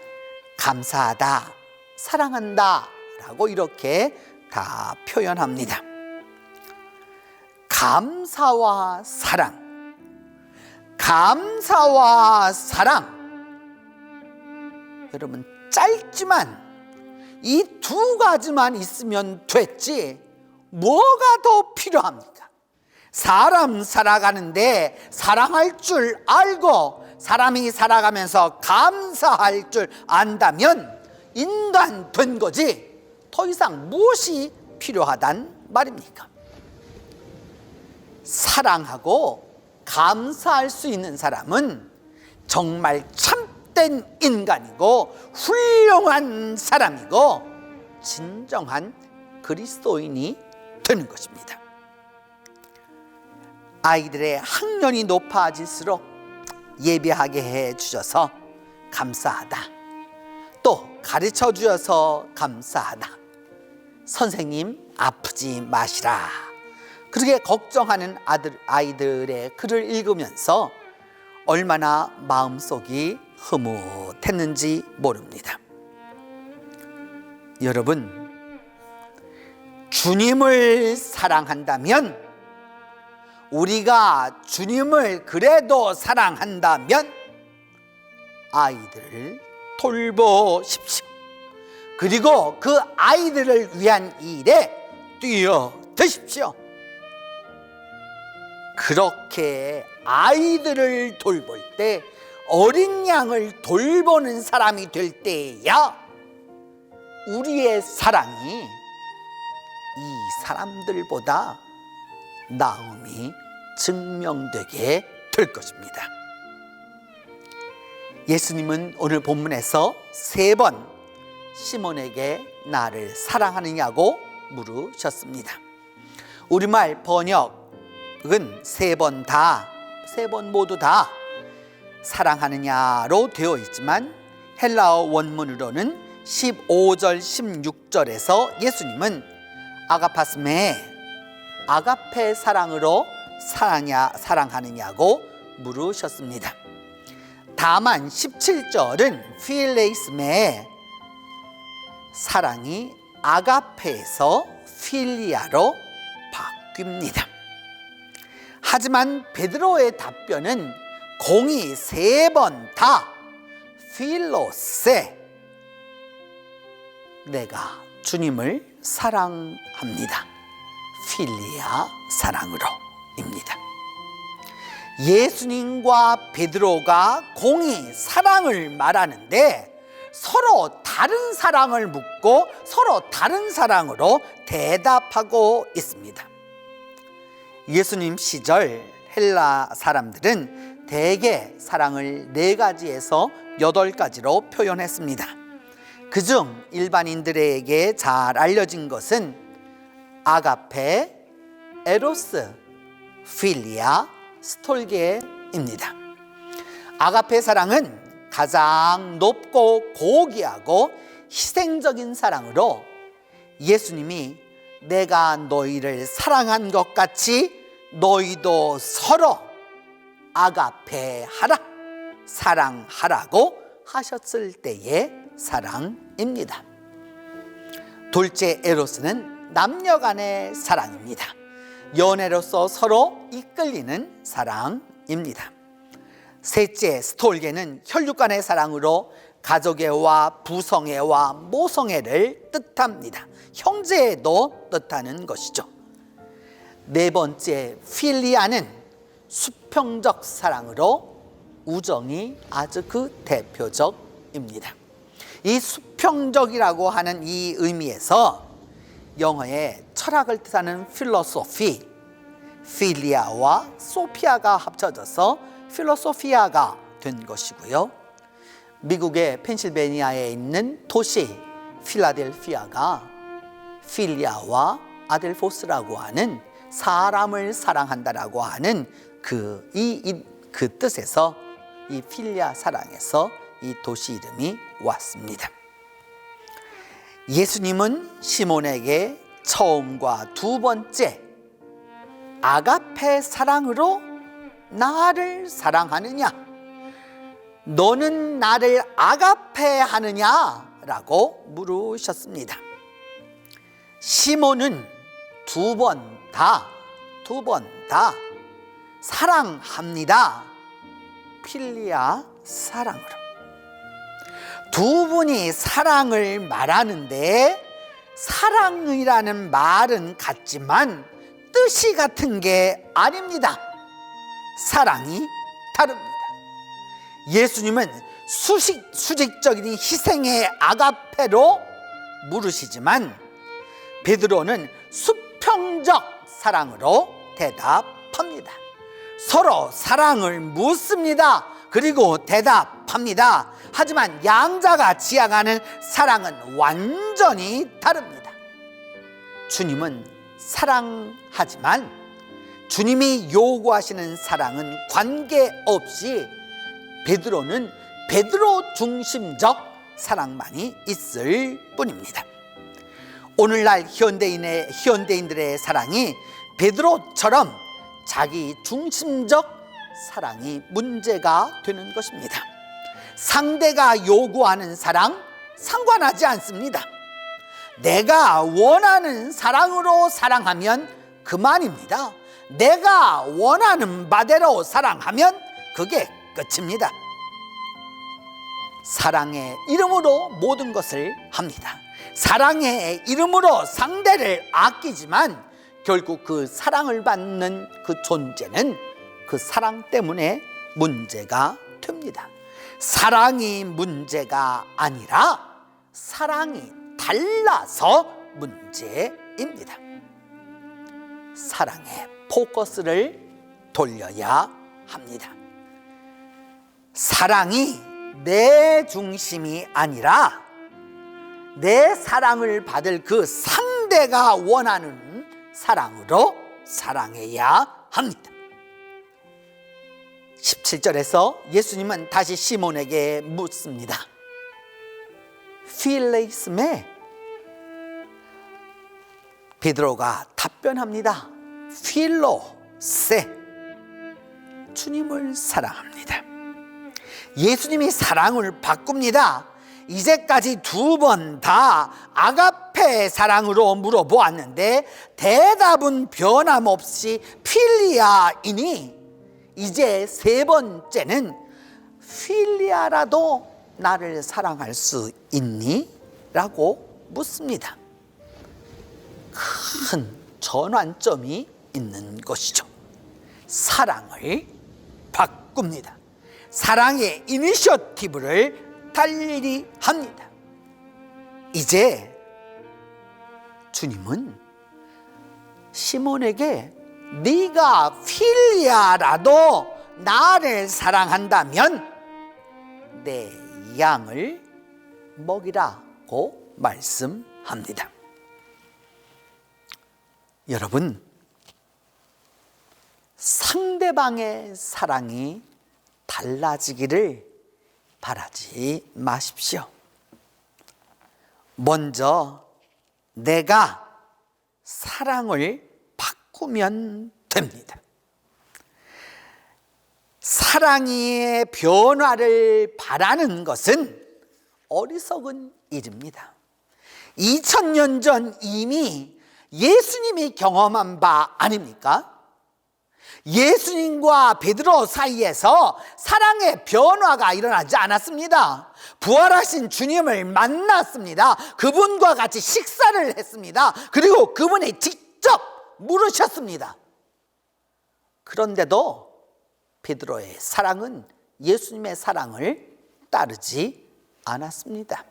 감사하다, 사랑한다 라고 이렇게 다 표현합니다. 감사와 사랑, 감사와 사랑. 여러분, 짧지만 이 두 가지만 있으면 됐지 뭐가 더 필요합니까? 사람 살아가는데 사랑할 줄 알고 사람이 살아가면서 감사할 줄 안다면 인간 된 거지 더 이상 무엇이 필요하단 말입니까? 사랑하고 감사할 수 있는 사람은 정말 참된 인간이고 훌륭한 사람이고 진정한 그리스도인이 되는 것입니다. 아이들의 학년이 높아질수록 예배하게 해 주셔서 감사하다. 또 가르쳐 주셔서 감사하다. 선생님 아프지 마시라. 그렇게 걱정하는 아이들의 글을 읽으면서 얼마나 마음속이 흐뭇했는지 모릅니다. 여러분, 주님을 사랑한다면, 우리가 주님을 그래도 사랑한다면 아이들을 돌보십시오. 그리고 그 아이들을 위한 일에 뛰어드십시오. 그렇게 아이들을 돌볼 때, 어린 양을 돌보는 사람이 될 때야 우리의 사랑이 이 사람들보다 나음이 증명되게 될 것입니다. 예수님은 오늘 본문에서 3번 시몬에게 나를 사랑하느냐고 물으셨습니다. 우리말 번역은 3번 다, 3번 모두 다 사랑하느냐로 되어 있지만 헬라어 원문으로는 15절 16절에서 예수님은 아가파스메, 아가페 사랑으로 사랑하느냐고 물으셨습니다. 다만 17절은 필레이스메, 사랑이 아가페에서 필리아로 바뀝니다. 하지만 베드로의 답변은 공이 3번 다 필로세, 내가 주님을 사랑합니다. 필리아 사랑으로입니다. 예수님과 베드로가 공이 사랑을 말하는데 서로 다른 사랑을 묻고 서로 다른 사랑으로 대답하고 있습니다. 예수님 시절 헬라 사람들은 대개 사랑을 4가지에서 8가지로 표현했습니다. 그중 일반인들에게 잘 알려진 것은 아가페, 에로스, 필리아, 스톨게입니다. 아가페 사랑은 가장 높고 고귀하고 희생적인 사랑으로 예수님이 내가 너희를 사랑한 것 같이 너희도 서로 아가페하라, 사랑하라고 하셨을 때의 사랑입니다. 둘째 에로스는 남녀 간의 사랑입니다. 연애로서 서로 이끌리는 사랑입니다. 셋째 스톨게는 혈육 간의 사랑으로 가족애와 부성애와 모성애를 뜻합니다. 형제애도 뜻하는 것이죠. 네 번째 필리아는 수평적 사랑으로 우정이 아주 그 대표적입니다. 이 수평적이라고 하는 이 의미에서 영어의 철학을 뜻하는 필로소피, 필리아와 소피아가 합쳐져서 필로소피아가 된 것이고요. 미국의 펜실베니아에 있는 도시 필라델피아가 필리아와 아델포스라고 하는 사람을 사랑한다라고 하는 그 뜻에서 이 필리아 사랑에서 이 도시 이름이 왔습니다. 예수님은 시몬에게 처음과 두 번째 아가페 사랑으로 나를 사랑하느냐? 너는 나를 아가페 하느냐라고 물으셨습니다. 시몬은 두 번 다 사랑합니다. 필리아 사랑으로. 두 분이 사랑을 말하는데 사랑이라는 말은 같지만 뜻이 같은 게 아닙니다. 사랑이 다릅니다. 예수님은 수직적인 희생의 아가페로 물으시지만 베드로는 수평적 사랑으로 대답합니다. 서로 사랑을 묻습니다. 그리고 대답합니다. 하지만 양자가 지향하는 사랑은 완전히 다릅니다. 주님은 사랑하지만 주님이 요구하시는 사랑은 관계없이 베드로는 베드로 중심적 사랑만이 있을 뿐입니다. 오늘날 현대인들의 사랑이 베드로처럼 자기 중심적 사랑이 문제가 되는 것입니다. 상대가 요구하는 사랑 상관하지 않습니다. 내가 원하는 사랑으로 사랑하면 그만입니다. 내가 원하는 바대로 사랑하면 그게 끝입니다. 사랑의 이름으로 모든 것을 합니다. 사랑의 이름으로 상대를 아끼지만 결국 그 사랑을 받는 그 존재는 그 사랑 때문에 문제가 됩니다. 사랑이 문제가 아니라 사랑이 달라서 문제입니다. 사랑의 포커스를 돌려야 합니다. 사랑이 내 중심이 아니라 내 사랑을 받을 그 상대가 원하는 사랑으로 사랑해야 합니다. 17절에서 예수님은 다시 시몬에게 묻습니다. 필레이스메. 베드로가 답변합니다. 필로세. 주님을 사랑합니다. 예수님이 사랑을 바꿉니다. 이제까지 두 번 다 아가페 사랑으로 물어보았는데 대답은 변함없이 필리아이니 이제 세 번째는 필리아라도 나를 사랑할 수 있니? 라고 묻습니다. 큰 전환점이 있는 것이죠. 사랑을 바꿉니다. 사랑의 이니셔티브를 달리합니다. 이제 주님은 시몬에게 네가 필리아라도 나를 사랑한다면 내 양을 먹이라고 말씀합니다. 여러분, 상대방의 사랑이 달라지기를 바라지 마십시오. 먼저 내가 사랑을 바꾸면 됩니다. 사랑의 변화를 바라는 것은 어리석은 일입니다. 2000년 전 이미 예수님이 경험한 바 아닙니까? 예수님과 베드로 사이에서 사랑의 변화가 일어나지 않았습니다. 부활하신 주님을 만났습니다. 그분과 같이 식사를 했습니다. 그리고 그분이 직접 물으셨습니다. 그런데도 베드로의 사랑은 예수님의 사랑을 따르지 않았습니다.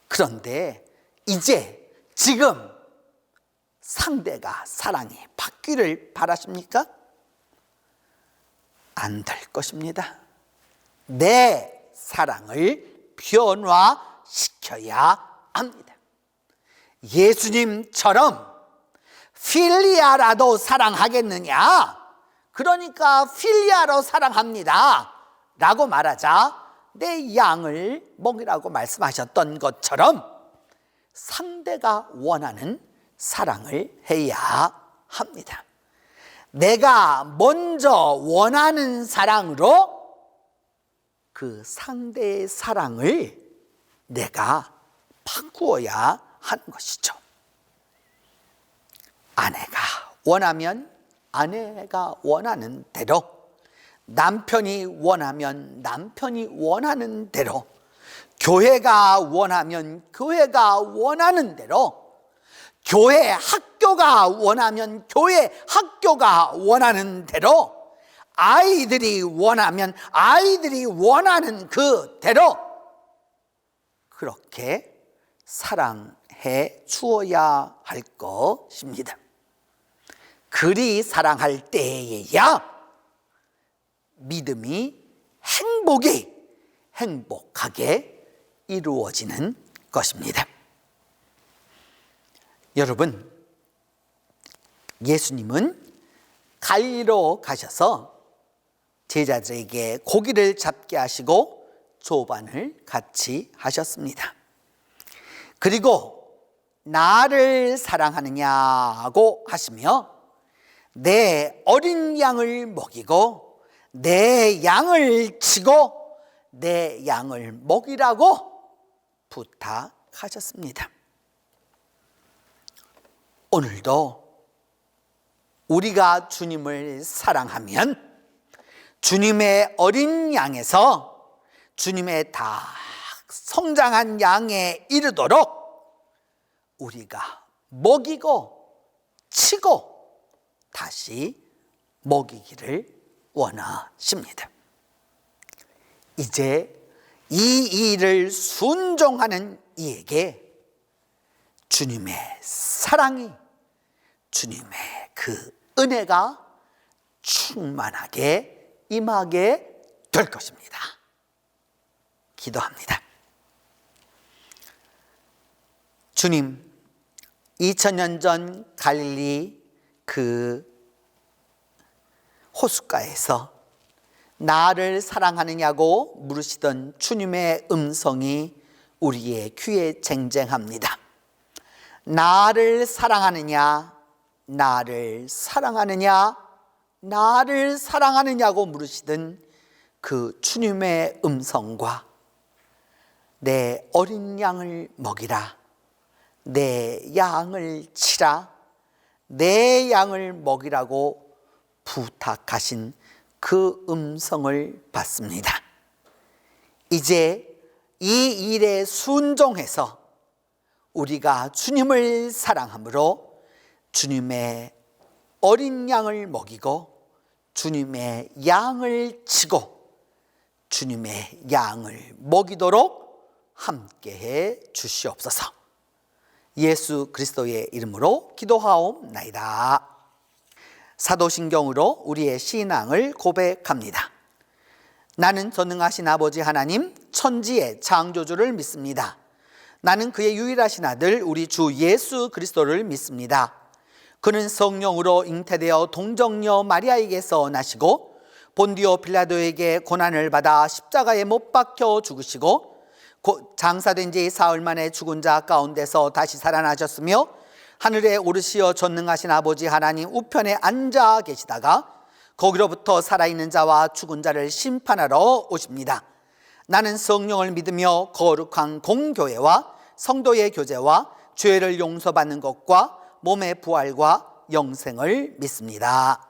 그런데 이제 지금 상대가 사랑이 바뀌기를 바라십니까? 안 될 것입니다. 내 사랑을 변화시켜야 합니다. 예수님처럼 필리아라도 사랑하겠느냐? 그러니까 필리아로 사랑합니다 라고 말하자 내 양을 먹이라고 말씀하셨던 것처럼 상대가 원하는 사랑을 해야 합니다. 내가 먼저 원하는 사랑으로 그 상대의 사랑을 내가 바꾸어야 하는 것이죠. 아내가 원하면 아내가 원하는 대로, 남편이 원하면 남편이 원하는 대로, 교회가 원하면 교회가 원하는 대로, 교회 학교가 원하면 교회 학교가 원하는 대로, 아이들이 원하면 아이들이 원하는 그대로 그렇게 사랑해 주어야 할 것입니다. 그리 사랑할 때에야 믿음이 행복하게 이루어지는 것입니다. 여러분, 예수님은 갈리로 가셔서 제자들에게 고기를 잡게 하시고 조반을 같이 하셨습니다. 그리고 나를 사랑하느냐고 하시며 내 어린 양을 먹이고 내 양을 치고 내 양을 먹이라고 부탁하셨습니다. 오늘도 우리가 주님을 사랑하면 주님의 어린 양에서 주님의 다 성장한 양에 이르도록 우리가 먹이고 치고 다시 먹이기를 원하십니다. 이제 이 일을 순종하는 이에게 주님의 사랑이, 주님의 그 은혜가 충만하게 임하게 될 것입니다. 기도합니다. 주님, 2000년 전 갈릴리 그 호숫가에서 나를 사랑하느냐고 물으시던 주님의 음성이 우리의 귀에 쟁쟁합니다. 나를 사랑하느냐, 나를 사랑하느냐, 나를 사랑하느냐고 물으시던 그 주님의 음성과 내 어린 양을 먹이라, 내 양을 치라, 내 양을 먹이라고 부탁하신 그 음성을 받습니다. 이제 이 일에 순종해서 우리가 주님을 사랑함으로 주님의 어린 양을 먹이고 주님의 양을 치고 주님의 양을 먹이도록 함께해 주시옵소서. 예수 그리스도의 이름으로 기도하옵나이다. 사도신경으로 우리의 신앙을 고백합니다. 나는 전능하신 아버지 하나님 천지의 창조주를 믿습니다. 나는 그의 유일하신 아들 우리 주 예수 그리스도를 믿습니다. 그는 성령으로 잉태되어 동정녀 마리아에게서 나시고 본디오 빌라도에게 고난을 받아 십자가에 못 박혀 죽으시고 장사된 지 사흘 만에 죽은 자 가운데서 다시 살아나셨으며 하늘에 오르시어 전능하신 아버지 하나님 우편에 앉아 계시다가 거기로부터 살아있는 자와 죽은 자를 심판하러 오십니다. 나는 성령을 믿으며 거룩한 공교회와 성도의 교제와 죄를 용서받는 것과 몸의 부활과 영생을 믿습니다.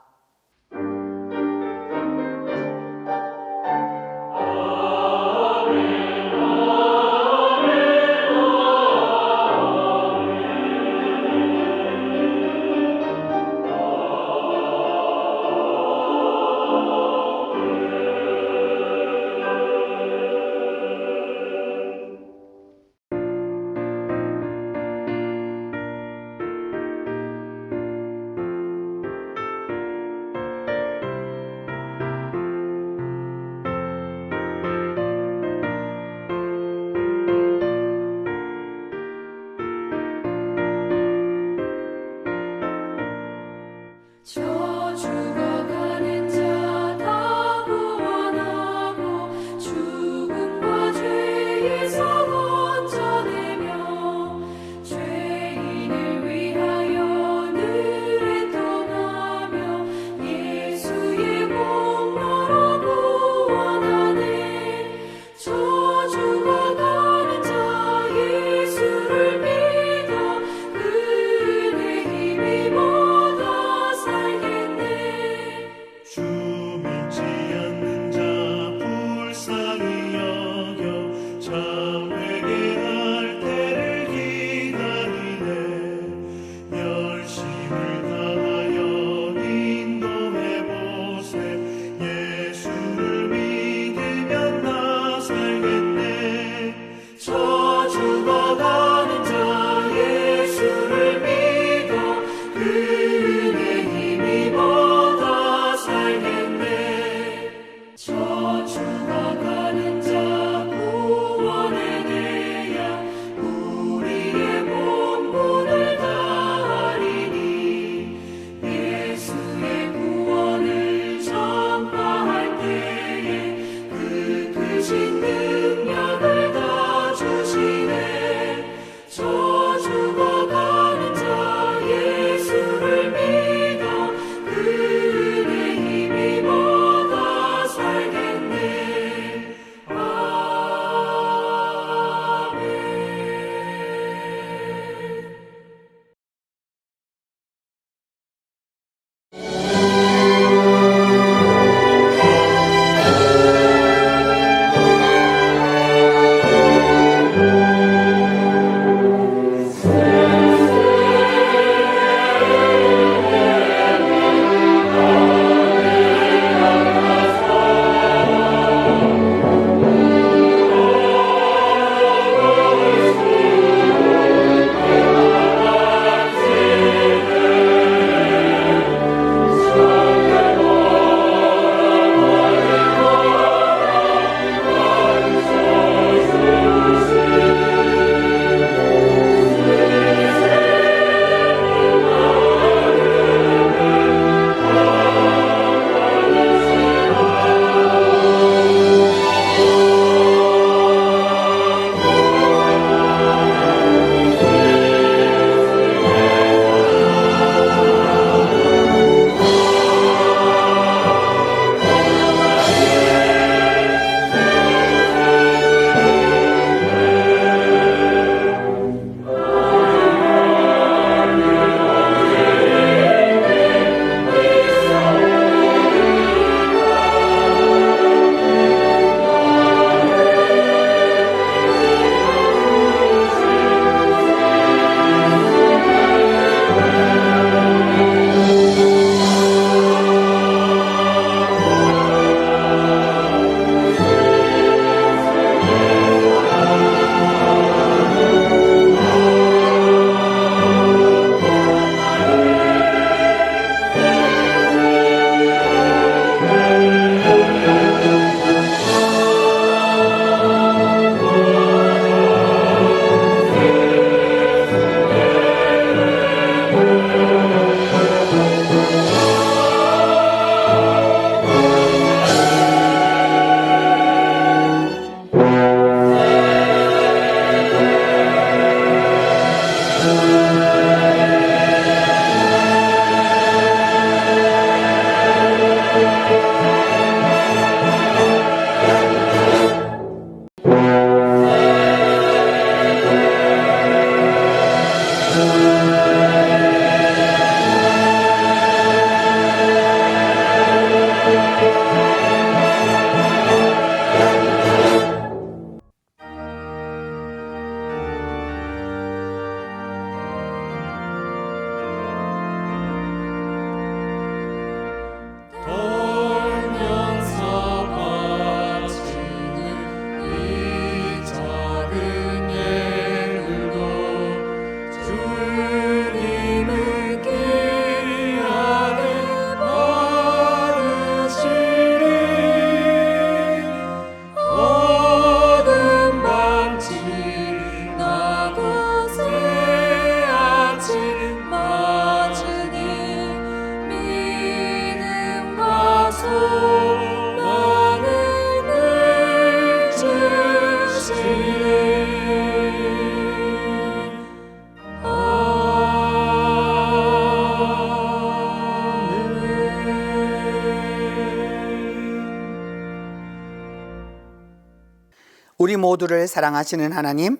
우리 모두를 사랑하시는 하나님,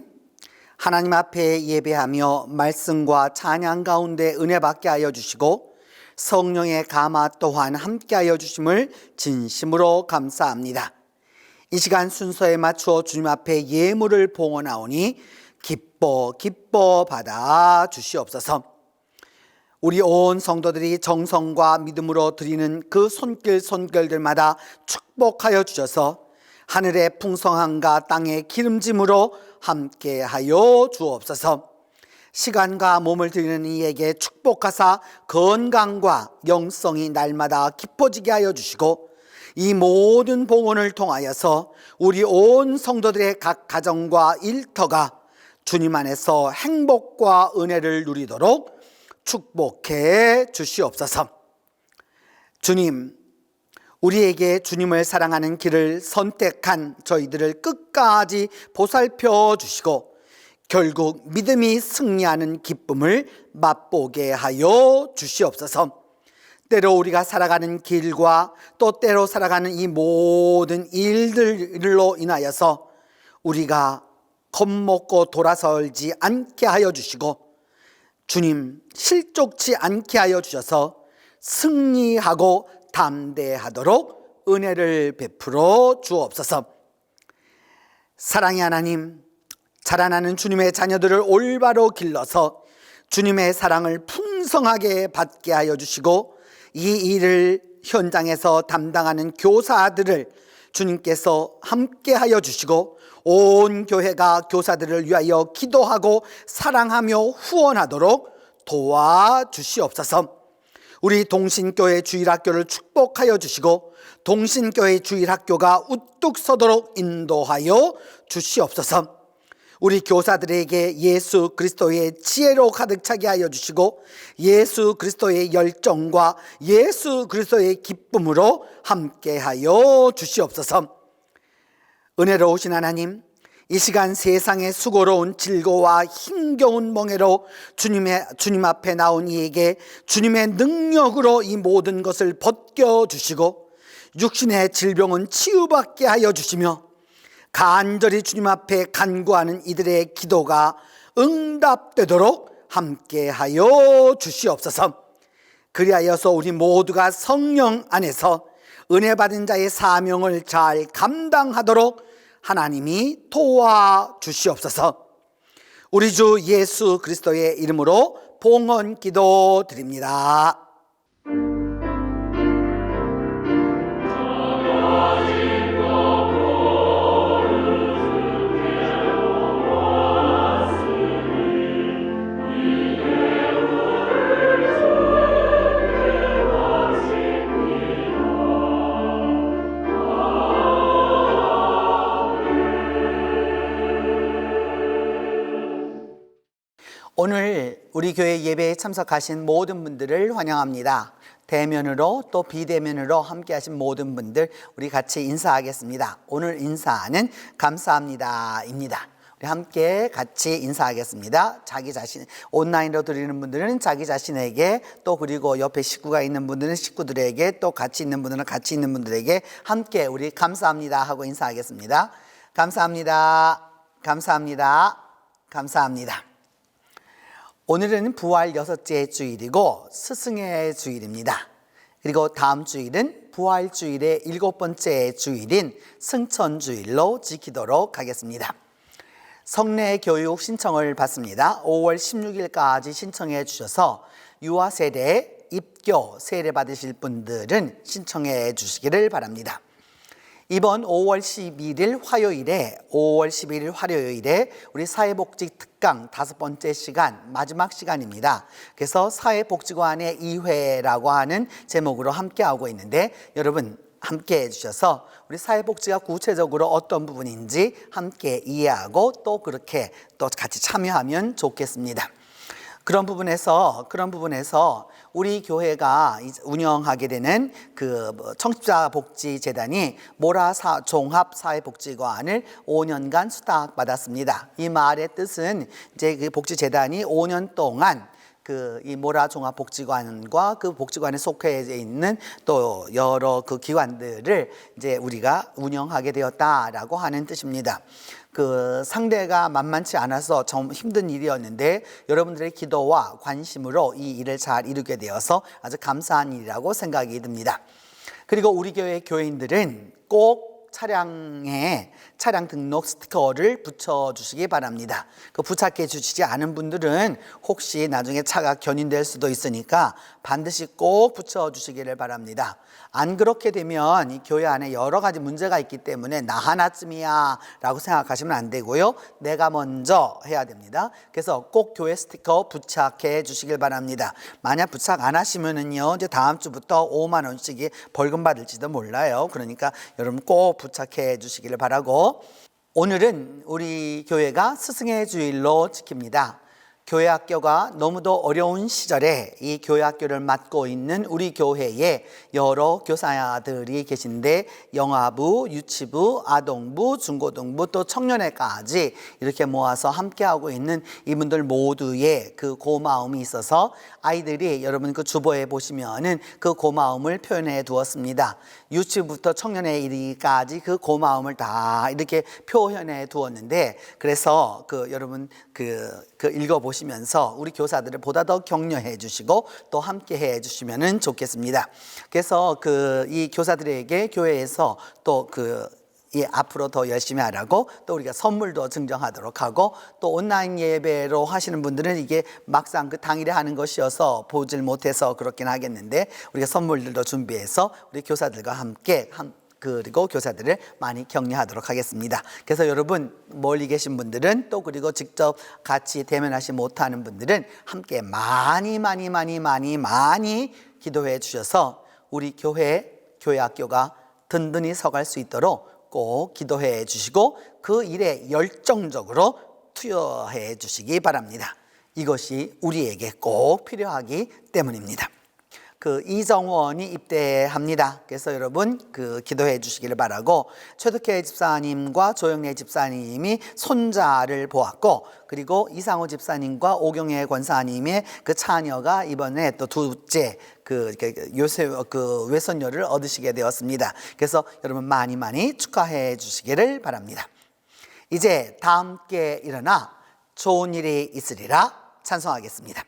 하나님 앞에 예배하며 말씀과 찬양 가운데 은혜 받게 하여 주시고 성령의 감화 또한 함께 하여 주심을 진심으로 감사합니다. 이 시간 순서에 맞추어 주님 앞에 예물을 봉헌하오니 기뻐 받아 주시옵소서. 우리 온 성도들이 정성과 믿음으로 드리는 그 손길들마다 축복하여 주셔서 하늘의 풍성함과 땅의 기름짐으로 함께하여 주옵소서. 시간과 몸을 드리는 이에게 축복하사 건강과 영성이 날마다 깊어지게 하여 주시고 이 모든 봉헌을 통하여서 우리 온 성도들의 각 가정과 일터가 주님 안에서 행복과 은혜를 누리도록 축복해 주시옵소서. 주님, 우리에게 주님을 사랑하는 길을 선택한 저희들을 끝까지 보살펴 주시고 결국 믿음이 승리하는 기쁨을 맛보게 하여 주시옵소서. 때로 우리가 살아가는 길과 또 때로 살아가는 이 모든 일들로 인하여서 우리가 겁먹고 돌아설지 않게 하여 주시고 주님 실족치 않게 하여 주셔서 승리하고 담대하도록 은혜를 베풀어 주옵소서. 사랑의 하나님, 자라나는 주님의 자녀들을 올바로 길러서 주님의 사랑을 풍성하게 받게 하여 주시고 이 일을 현장에서 담당하는 교사들을 주님께서 함께 하여 주시고 온 교회가 교사들을 위하여 기도하고 사랑하며 후원하도록 도와주시옵소서. 우리 동신교회 주일학교를 축복하여 주시고 동신교회 주일학교가 우뚝 서도록 인도하여 주시옵소서. 우리 교사들에게 예수 그리스도의 지혜로 가득 차게 하여 주시고 예수 그리스도의 열정과 예수 그리스도의 기쁨으로 함께하여 주시옵소서. 은혜로우신 하나님, 이 시간 세상의 수고로운 질고와 힘겨운 멍에로 주님 앞에 나온 이에게 주님의 능력으로 이 모든 것을 벗겨주시고 육신의 질병은 치유받게 하여 주시며 간절히 주님 앞에 간구하는 이들의 기도가 응답되도록 함께하여 주시옵소서. 그리하여서 우리 모두가 성령 안에서 은혜 받은 자의 사명을 잘 감당하도록 하나님이 도와주시옵소서. 우리 주 예수 그리스도의 이름으로 봉헌 기도 드립니다. 오늘 우리 교회 예배에 참석하신 모든 분들을 환영합니다. 대면으로 또 비대면으로 함께 하신 모든 분들 우리 같이 인사하겠습니다. 오늘 인사는 감사합니다입니다. 우리 함께 같이 인사하겠습니다. 자기 자신, 온라인으로 드리는 분들은 자기 자신에게 또 그리고 옆에 식구가 있는 분들은 식구들에게 또 같이 있는 분들은 같이 있는 분들에게 함께 우리 감사합니다 하고 인사하겠습니다. 감사합니다. 감사합니다. 감사합니다. 오늘은 부활 6째 주일이고 스승의 주일입니다. 그리고 다음 주일은 부활 주일의 7번째 주일인 승천 주일로 지키도록 하겠습니다. 성례 교육 신청을 받습니다. 5월 16일까지 신청해 주셔서 유아 세대, 입교 세례 받으실 분들은 신청해 주시기를 바랍니다. 이번 5월 11일 화요일에 5월 11일 화요일에 우리 사회복지 특강 5번째 시간 마지막 시간입니다. 그래서 사회복지관의 2회라고 하는 제목으로 함께하고 있는데 여러분 함께 해주셔서 우리 사회복지가 구체적으로 어떤 부분인지 함께 이해하고 또 그렇게 또 같이 참여하면 좋겠습니다. 그런 부분에서 우리 교회가 운영하게 되는 그 청취자복지재단이 모라 종합사회복지관을 5년간 수탁받았습니다. 이 말의 뜻은 이제 그 복지재단이 5년 동안 이 모라 종합복지관과 그 복지관에 속해 있는 또 여러 그 기관들을 이제 우리가 운영하게 되었다라고 하는 뜻입니다. 그 상대가 만만치 않아서 좀 힘든 일이었는데 여러분들의 기도와 관심으로 이 일을 잘 이루게 되어서 아주 감사한 일이라고 생각이 듭니다. 그리고 우리 교회 교인들은 꼭 차량에 차량 등록 스티커를 붙여주시기 바랍니다. 그 부착해 주시지 않은 분들은 혹시 나중에 차가 견인될 수도 있으니까 반드시 꼭 붙여주시기를 바랍니다. 안 그렇게 되면 이 교회 안에 여러 가지 문제가 있기 때문에 나 하나쯤이야 라고 생각하시면 안 되고요. 내가 먼저 해야 됩니다. 그래서 꼭 교회 스티커 부착해 주시길 바랍니다. 만약 부착 안 하시면은요, 이제 다음 주부터 5만 원씩이 벌금 받을지도 몰라요. 그러니까 여러분 꼭 부착해 주시기를 바라고, 오늘은 우리 교회가 스승의 주일로 지킵니다. 교회 학교가 너무도 어려운 시절에 이 교회 학교를 맡고 있는 우리 교회에 여러 교사들이 계신데 영아부, 유치부, 아동부, 중고등부 또 청년회까지 이렇게 모아서 함께하고 있는 이분들 모두의 그 고마움이 있어서 아이들이 여러분 그 주보에 보시면은 그 고마움을 표현해 두었습니다. 유치부부터 청년회 이르기까지 그 고마움을 다 이렇게 표현해 두었는데, 그래서 여러분 읽어보시면서 우리 교사들을 보다 더 격려해 주시고 또 함께 해 주시면 좋겠습니다. 그래서 이 교사들에게 교회에서 또 앞으로 더 열심히 하라고 또 우리가 선물도 증정하도록 하고, 또 온라인 예배로 하시는 분들은 이게 막상 그 당일에 하는 것이어서 보질 못해서 그렇긴 하겠는데 우리가 선물들도 준비해서 우리 교사들과 함께 그리고 교사들을 많이 격려하도록 하겠습니다. 그래서 여러분 멀리 계신 분들은 또 그리고 직접 같이 대면하지 못하는 분들은 함께 많이 기도해 주셔서 우리 교회 학교가 든든히 서갈 수 있도록 꼭 기도해 주시고 그 일에 열정적으로 투여해 주시기 바랍니다. 이것이 우리에게 꼭 필요하기 때문입니다. 이정원이 입대합니다. 그래서 여러분 기도해 주시기를 바라고, 최덕혜 집사님과 조영래 집사님이 손자를 보았고, 그리고 이상호 집사님과 오경혜 권사님의 그 자녀가 이번에 또 둘째 외손녀를 얻으시게 되었습니다. 그래서 여러분 많이 축하해 주시기를 바랍니다. 이제 다 함께 일어나 좋은 일이 있으리라 찬송하겠습니다.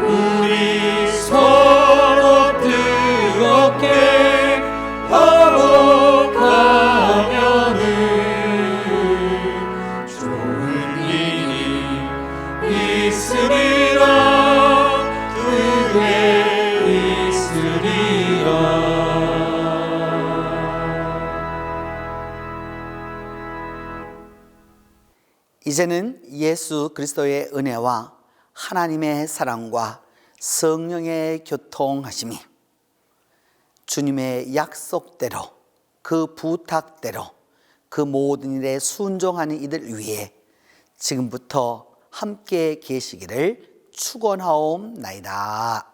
우리 서로 뜨겁게 이제는 예수 그리스도의 은혜와 하나님의 사랑과 성령의 교통하심이 주님의 약속대로 그 부탁대로 그 모든 일에 순종하는 이들 위해 지금부터 함께 계시기를 축원하옵나이다.